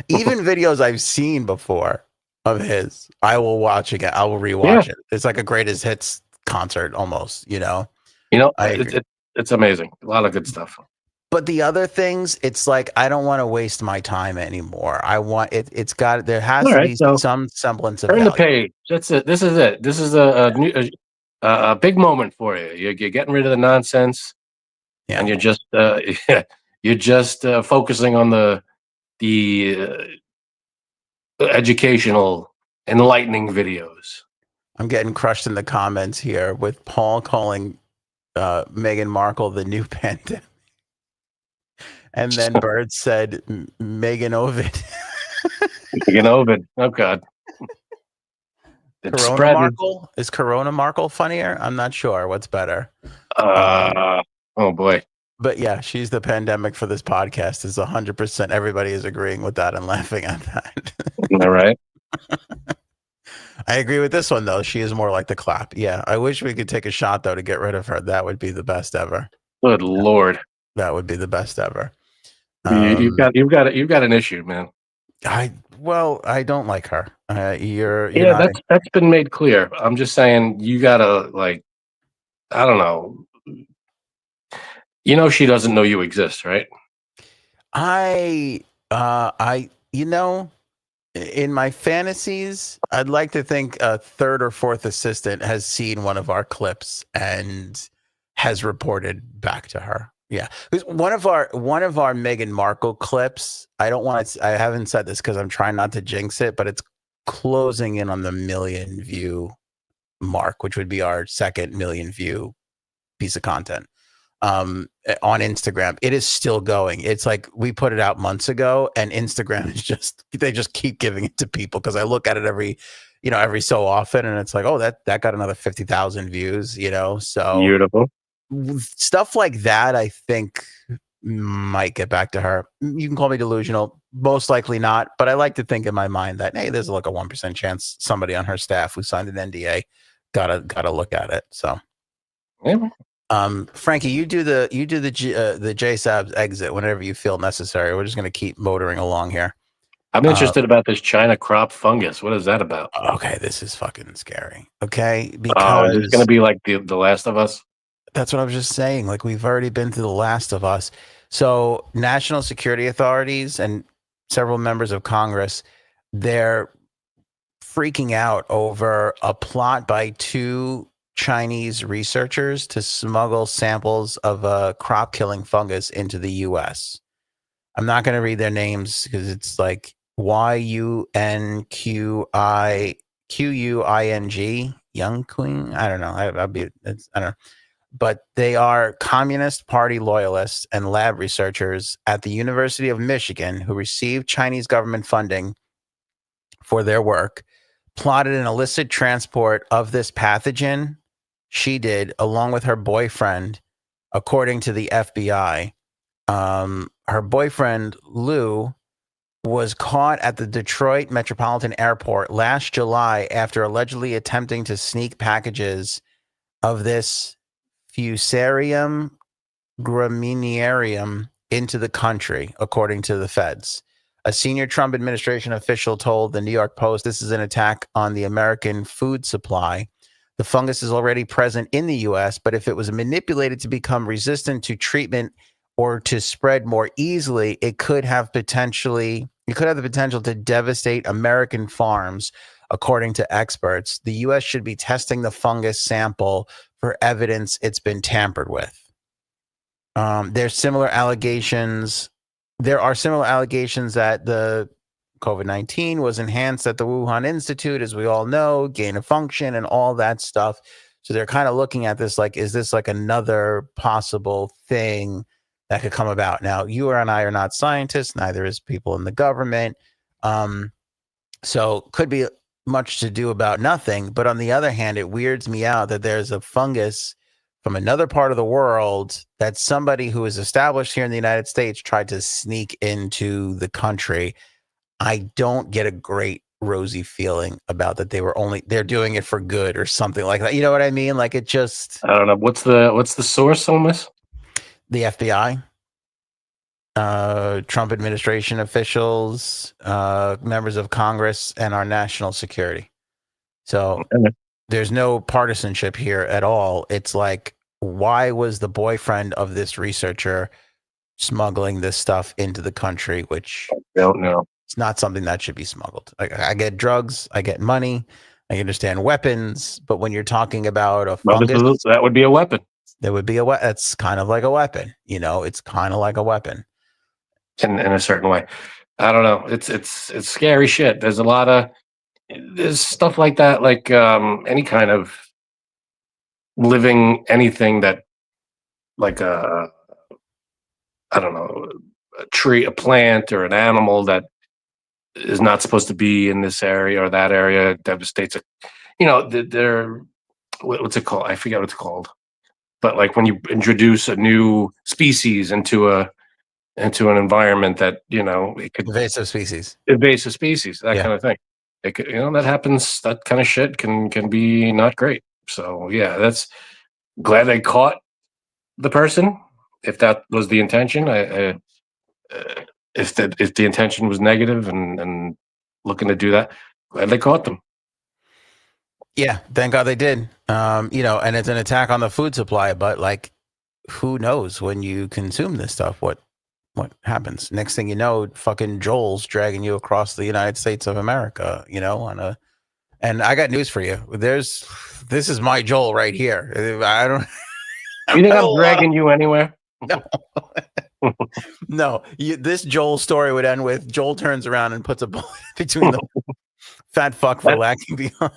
Even videos I've seen before of his, I will watch again. I will rewatch it. It's like a greatest hits concert almost, It's amazing. A lot of good stuff. But the other things, it's like I don't want to waste my time anymore. I want it. There has to be some semblance of turn value. the page. That's it. This is it. This is a big moment for you. You're getting rid of the nonsense, and you're just focusing on the educational, enlightening videos. I'm getting crushed in the comments here with Paul calling Meghan Markle the new pandemic. And then Bird said, Megan Ovid. Megan Ovid. Oh, God. Corona Markle? Is Corona Markle funnier? I'm not sure. What's better? Oh, boy. But yeah, she's the pandemic for this podcast. Is 100%. Everybody is agreeing with that and laughing at that. All right. I agree with this one, though. She is more like the clap. Yeah. I wish we could take a shot, though, to get rid of her. That would be the best ever. Good Lord. That would be the best ever. You've got an issue, man. I don't like her. That's been made clear. I'm just saying you gotta I don't know. She doesn't know you exist, right? In my fantasies, I'd like to think a third or fourth assistant has seen one of our clips and has reported back to her. Yeah, because one of our Meghan Markle clips. I don't want to. I haven't said this because I'm trying not to jinx it, but it's closing in on the 1 million view mark, which would be our second 1 million view piece of content on Instagram. It is still going. It's like we put it out months ago, and Instagram is they just keep giving it to people because I look at it every so often, and it's like, oh, that got another 50,000 views. So Beautiful. stuff like that, I think might get back to her. You can call me delusional, most likely not, but I like to think in my mind that, hey, there's like a 1% chance somebody on her staff who signed an NDA gotta look at it. So, Yeah. Frankie, you do the JSABS exit whenever you feel necessary. We're just gonna keep motoring along here. I'm interested about this China crop fungus. What is that about? Okay, this is fucking scary. Okay, Is it going to be like the Last of Us? That's what I was just saying. Like, we've already been through The Last of Us. So national security authorities and several members of Congress, they're freaking out over a plot by 2 Chinese researchers to smuggle samples of a crop killing fungus into the US. I'm not going to read their names because it's like YUNQUING, Young Queen. I don't know. I don't know. But they are Communist Party loyalists and lab researchers at the University of Michigan who received Chinese government funding for their work, plotted an illicit transport of this pathogen. She did, along with her boyfriend, according to the FBI. Her boyfriend, Lou, was caught at the Detroit Metropolitan Airport last July after allegedly attempting to sneak packages of this Fusarium graminearium into the country, according to the feds. A senior Trump administration official told the New York Post this is an attack on the American food supply. The fungus is already present in the U.S., but if it was manipulated to become resistant to treatment or to spread more easily, it could have the potential to devastate American farms, according to experts. The U.S. should be testing the fungus sample for evidence it's been tampered with. There are similar allegations that the COVID-19 was enhanced at the Wuhan Institute, as we all know, gain of function and all that stuff. So they're kind of looking at this like, is this like another possible thing that could come about? Now, you and I are not scientists, neither is people in the government. So could be much to do about nothing. But on the other hand, it weirds me out that there's a fungus from another part of the world that somebody who is established here in the United States tried to sneak into the country. I don't get a great rosy feeling about that. They're doing it for good or something like that. You know what I mean? Like, it just, I don't know. What's the source on this? the FBI, Trump administration officials, members of Congress, and our national security. So there's no partisanship here at all. It's like, why was the boyfriend of this researcher smuggling this stuff into the country, which I don't know. It's not something that should be smuggled. I get drugs, I get money, I understand weapons, but when you're talking about a fungus, that would be a weapon. There would be that's kind of like a weapon. It's kind of like a weapon in a certain way. I don't know. It's scary shit. There's stuff like that, like any kind of living anything that, like I don't know, a tree, a plant, or an animal that is not supposed to be in this area or that area, devastates it. They're what's it called? I forget what it's called. But like when you introduce a new species into an environment that, it could invasive species, that kind of thing. It could, that happens. That kind of shit can be not great. So yeah, that's glad they caught the person. If that was the intention, if the intention was negative and looking to do that, glad they caught them. Yeah, thank God they did. And it's an attack on the food supply, but like, who knows when you consume this stuff, what happens? Next thing you know, fucking Joel's dragging you across the United States of America, and I got news for you. This is my Joel right here. I don't. You think I'm dragging you anywhere? No. No, this Joel story would end with Joel turns around and puts a bullet between the fat fuck for lagging behind.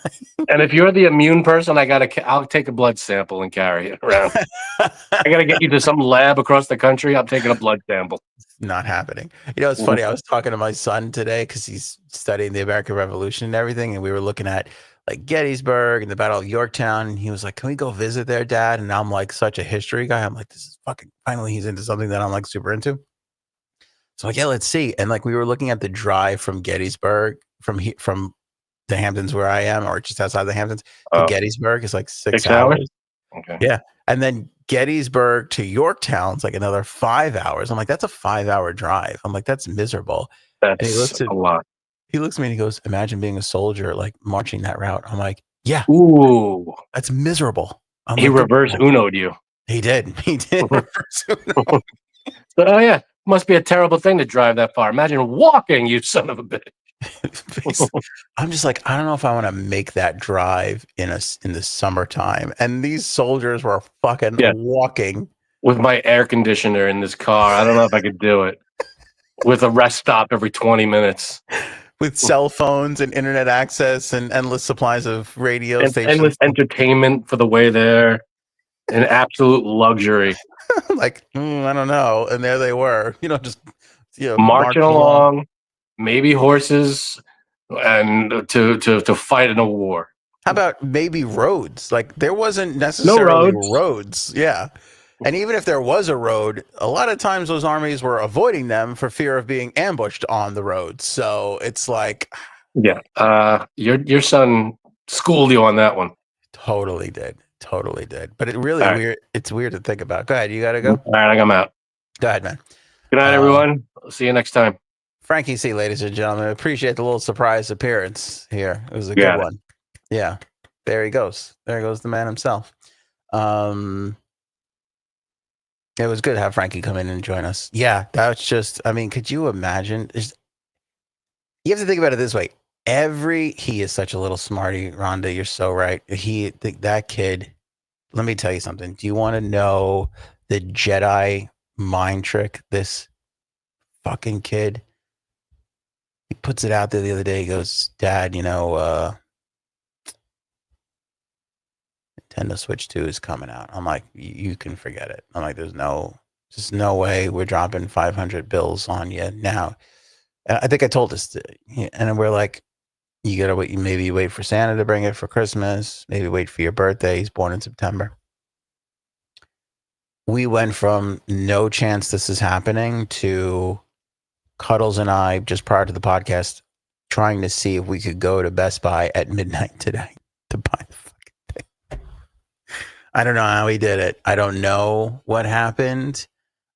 And if you're the immune person, I'll take a blood sample and carry it around. I gotta get you to some lab across the country. I'm taking a blood sample. Not happening. You know, it's funny. I was talking to my son today because he's studying the American Revolution and everything, and we were looking at like Gettysburg and the Battle of Yorktown. And he was like, "Can we go visit there, Dad?" And I'm like, such a history guy. I'm like, "This is fucking." Finally, he's into something that I'm like super into. So like, yeah, let's see. And like, we were looking at the drive from Gettysburg from the Hamptons where I am, or just outside the Hamptons to Gettysburg. It's like 6 hours. Okay. Yeah. And then Gettysburg to Yorktown is like another 5 hours. I'm like, that's a 5-hour drive. I'm like, that's miserable. That's a lot. He looks at me and he goes, imagine being a soldier, like marching that route. I'm like, yeah. Ooh. That's miserable. He reverse Uno'd you. He did. He did reverse Uno'd. So, oh yeah. Must be a terrible thing to drive that far. Imagine walking, you son of a bitch. I'm just like, I don't know if I want to make that drive in the summertime. And these soldiers were fucking walking with my air conditioner in this car. I don't know if I could do it with a rest stop every 20 minutes. With cell phones and internet access and endless supplies of radio stations. Endless entertainment for the way there. An absolute luxury. Like, I don't know. And there they were, just marching along, maybe horses, and to fight in a war. How about maybe roads? Like there wasn't necessarily roads. Yeah. And even if there was a road, a lot of times those armies were avoiding them for fear of being ambushed on the road. So it's like, yeah, your son schooled you on that one. Totally did. But it really weird. It's weird to think about. Go ahead. You got to go. All right, I'm out. Go ahead, man. Good night, everyone. I'll see you next time. Frankie C, ladies and gentlemen. Appreciate the little surprise appearance here. It was a good one. Yeah. There he goes. There goes the man himself. It was good to have Frankie come in and join us. Yeah, that's just, I mean, could you imagine? You have to think about it this way. He is such a little smarty, Rhonda. You're so right. That kid, let me tell you something. Do you want to know the Jedi mind trick this fucking kid? He puts it out there the other day. He goes, Dad, Nintendo Switch 2 is coming out. I'm like, you can forget it. I'm like, there's just no way we're dropping 500 bills on you now. And I think I told this, and we're like, you gotta wait. Maybe wait for Santa to bring it for Christmas. Maybe wait for your birthday. He's born in September. We went from no chance this is happening to Cuddles and I, just prior to the podcast, trying to see if we could go to Best Buy at midnight today to buy the fucking thing. I don't know how he did it. I don't know what happened.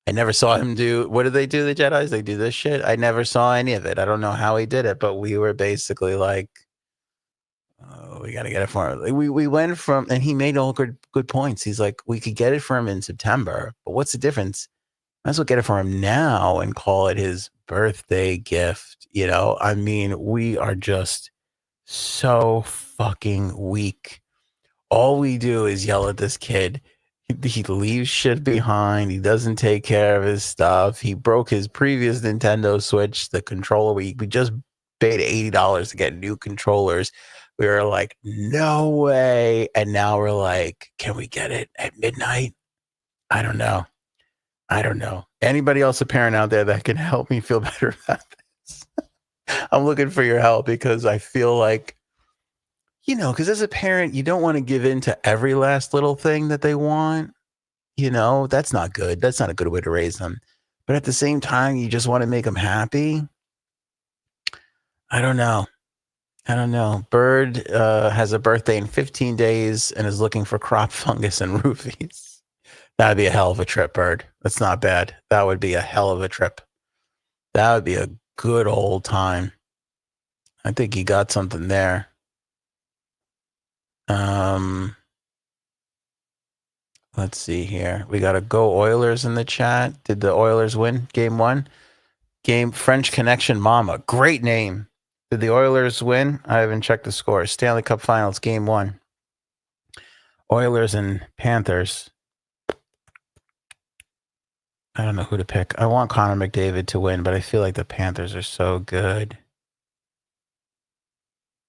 I never saw him do. What did they do, the Jedis? They do this shit? I never saw any of it. I don't know how he did it, but we were basically like, oh, we got to get it for him. We went from, and he made all good points. He's like, we could get it for him in September, but what's the difference? Might as well get it for him now and call it his birthday gift. I mean, we are just so fucking weak. All we do is yell at this kid. He leaves shit behind. He doesn't take care of his stuff. He broke his previous Nintendo Switch, the controller. We just paid $80 to get new controllers. We were like, no way. And now we're like, can we get it at midnight? I don't know. Anybody else a parent out there that can help me feel better about this? I'm looking for your help because I feel like, because as a parent, you don't want to give in to every last little thing that they want. That's not good. That's not a good way to raise them. But at the same time, you just want to make them happy. I don't know. Bird has a birthday in 15 days and is looking for crop fungus and roofies. That'd be a hell of a trip, Bird. That's not bad. That would be a hell of a trip. That would be a good old time. I think he got something there. Let's see here. We got a Go Oilers in the chat. Did the Oilers win game 1? French Connection Mama. Great name. Did the Oilers win? I haven't checked the score. Stanley Cup Finals, game 1. Oilers and Panthers. I don't know who to pick. I want Connor McDavid to win, but I feel like the Panthers are so good.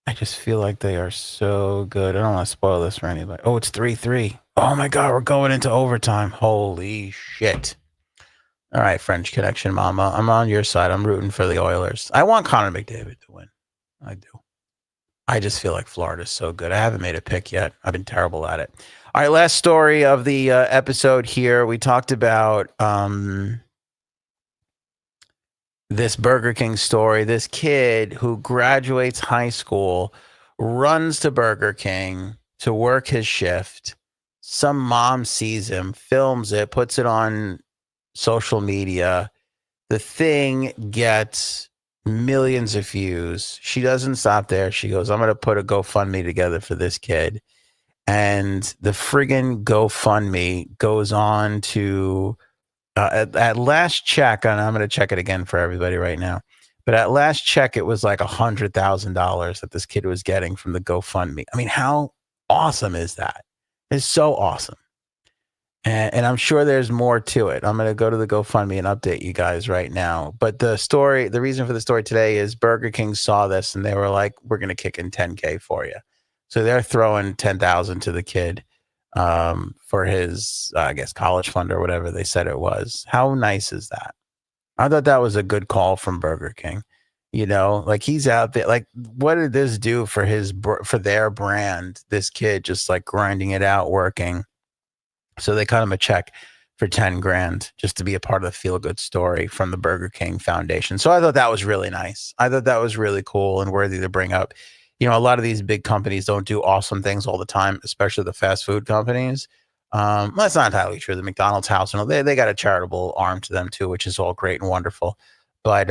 I just feel like they are so good. I don't want to spoil this for anybody. Oh, it's 3-3. Oh my God, we're going into overtime. Holy shit. All right, French Connection Mama. I'm on your side. I'm rooting for the Oilers. I want Connor McDavid to win. I do. I just feel like Florida's so good. I haven't made a pick yet. I've been terrible at it. All right, last story of the episode here. We talked about this Burger King story. This kid who graduates high school runs to Burger King to work his shift. Some mom sees him, films it, puts it on social media. The thing gets millions of views. She doesn't stop there. She goes, I'm going to put a GoFundMe together for this kid. And the friggin' GoFundMe goes on to, at last check, and I'm going to check it again for everybody right now. But at last check, it was like $100,000 that this kid was getting from the GoFundMe. I mean, how awesome is that? It's so awesome. And I'm sure there's more to it. I'm going to go to the GoFundMe and update you guys right now. But the reason for the story today is Burger King saw this and they were like, we're going to kick in $10K for you. So they're throwing $10,000 to the kid for his, I guess, college fund or whatever they said it was. How nice is that? I thought that was a good call from Burger King. You know, like he's out there. Like, what did this do for their brand? This kid just like grinding it out, working. So they cut him a check for $10,000 just to be a part of the feel good story from the Burger King Foundation. So I thought that was really nice. I thought that was really cool and worthy to bring up. You know, a lot of these big companies don't do awesome things all the time, especially the fast food companies. Well, that's not entirely true. The McDonald's house and all, they got a charitable arm to them too, which is all great and wonderful. But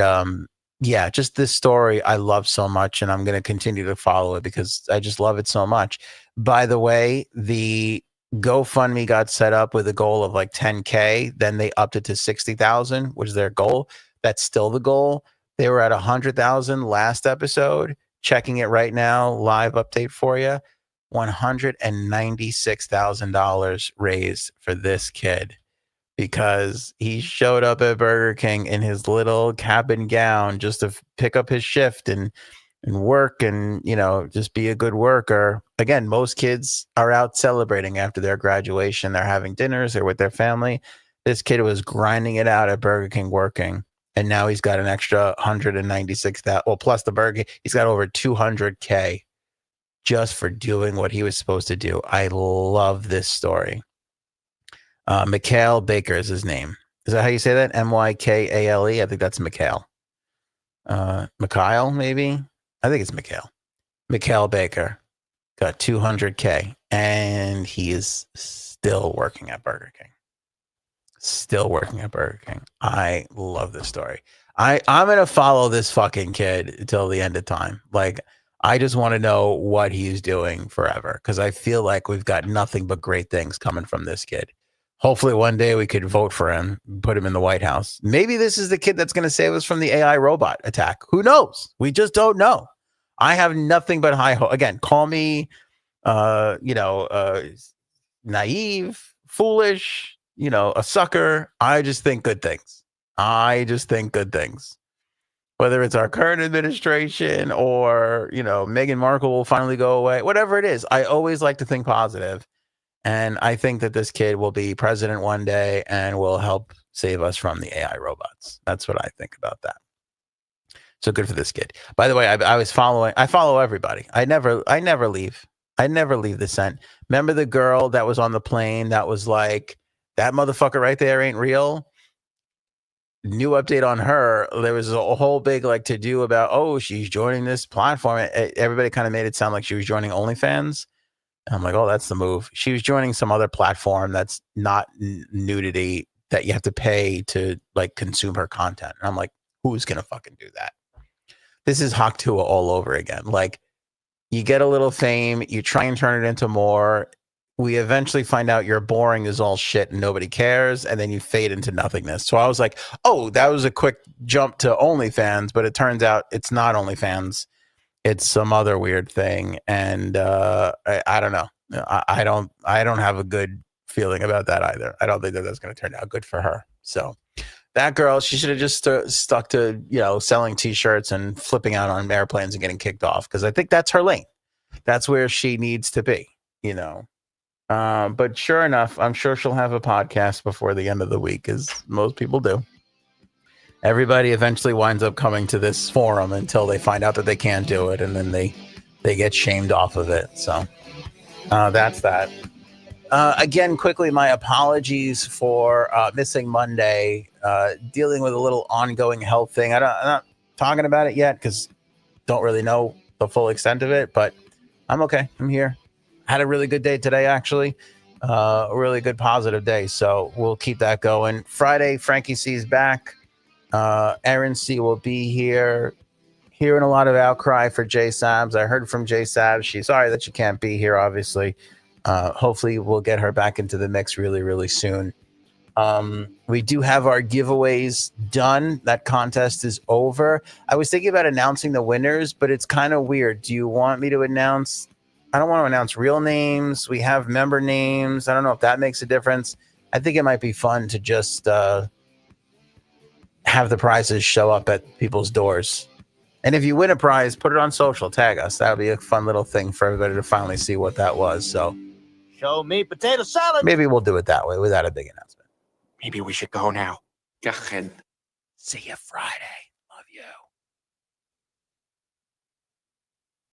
yeah, just this story I love so much, and I'm going to continue to follow it because I just love it so much. By the way, the GoFundMe got set up with a goal of like 10K. Then they upped it to 60,000, which is their goal. That's still the goal. They were at 100,000 last episode. Checking it right now, live update for you. $196,000 raised for this kid because he showed up at Burger King in his little cabin gown just to pick up his shift and work and, you know, just be a good worker. Again, most kids are out celebrating after their graduation. They're having dinners, they're with their family. This kid was grinding it out at Burger King working. And now he's got an extra 196,000. Well, plus the Burger King, he's got over 200K just for doing what he was supposed to do. I love this story. Mikhail Baker is his name. Is that how you say that? Mykale? I think that's Mikhail. Mikhail, maybe? I think it's Mikhail. Mikhail Baker got 200K, and he is still working at Burger King. Still working at Burger King. I love this story. I'm going to follow this fucking kid until the end of time. Like, I just want to know what he's doing forever because I feel like we've got nothing but great things coming from this kid. Hopefully one day we could vote for him, put him in the White House. Maybe this is the kid that's going to save us from the AI robot attack. Who knows? We just don't know. I have nothing but high hope. Again, call me, naive, foolish, a sucker. I just think good things. Whether it's our current administration or, Meghan Markle will finally go away, whatever it is, I always like to think positive. And I think that this kid will be president one day and will help save us from the AI robots. That's what I think about that. So good for this kid. By the way, I follow everybody. I never leave. I never leave the scent. Remember the girl that was on the plane that was like, that motherfucker right there ain't real? New update on her. There was a whole big to do about, she's joining this platform. Everybody kind of made it sound like she was joining OnlyFans. And I'm like, that's the move. She was joining some other platform that's not nudity that you have to pay to consume her content. And I'm like, who's going to fucking do that? This is Haktua all over again. You get a little fame, you try and turn it into more. We eventually find out you're boring as all shit and nobody cares. And then you fade into nothingness. So I was like, that was a quick jump to OnlyFans, but it turns out it's not OnlyFans. It's some other weird thing. And I don't know. I don't have a good feeling about that either. I don't think that that's going to turn out good for her. So that girl, she should have just stuck to, selling T-shirts and flipping out on airplanes and getting kicked off, because I think that's her lane. That's where she needs to be, But sure enough, I'm sure she'll have a podcast before the end of the week, as most people do. Everybody eventually winds up coming to this forum until they find out that they can't do it, and then they get shamed off of it. So that's that. Again, quickly, my apologies for missing Monday, dealing with a little ongoing health thing. I'm not talking about it yet because don't really know the full extent of it, but I'm okay. I'm here. Had a really good day today, actually. A really good positive day. So we'll keep that going. Friday, Frankie C's back. Aaron C will be here. Hearing a lot of outcry for Jay Sabs. I heard from Jay Sabs. She's sorry that she can't be here, obviously. Hopefully we'll get her back into the mix really, really soon. We do have our giveaways done. That contest is over. I was thinking about announcing the winners, but it's kind of weird. Do you want me to announce? I don't want to announce real names. We have member names. I don't know if that makes a difference. I think it might be fun to just have the prizes show up at people's doors. And if you win a prize, put it on social, tag us. That would be a fun little thing for everybody to finally see what that was. So Show me potato salad. maybe we'll do it that way without a big announcement. Maybe we should go now. Go ahead. See you Friday.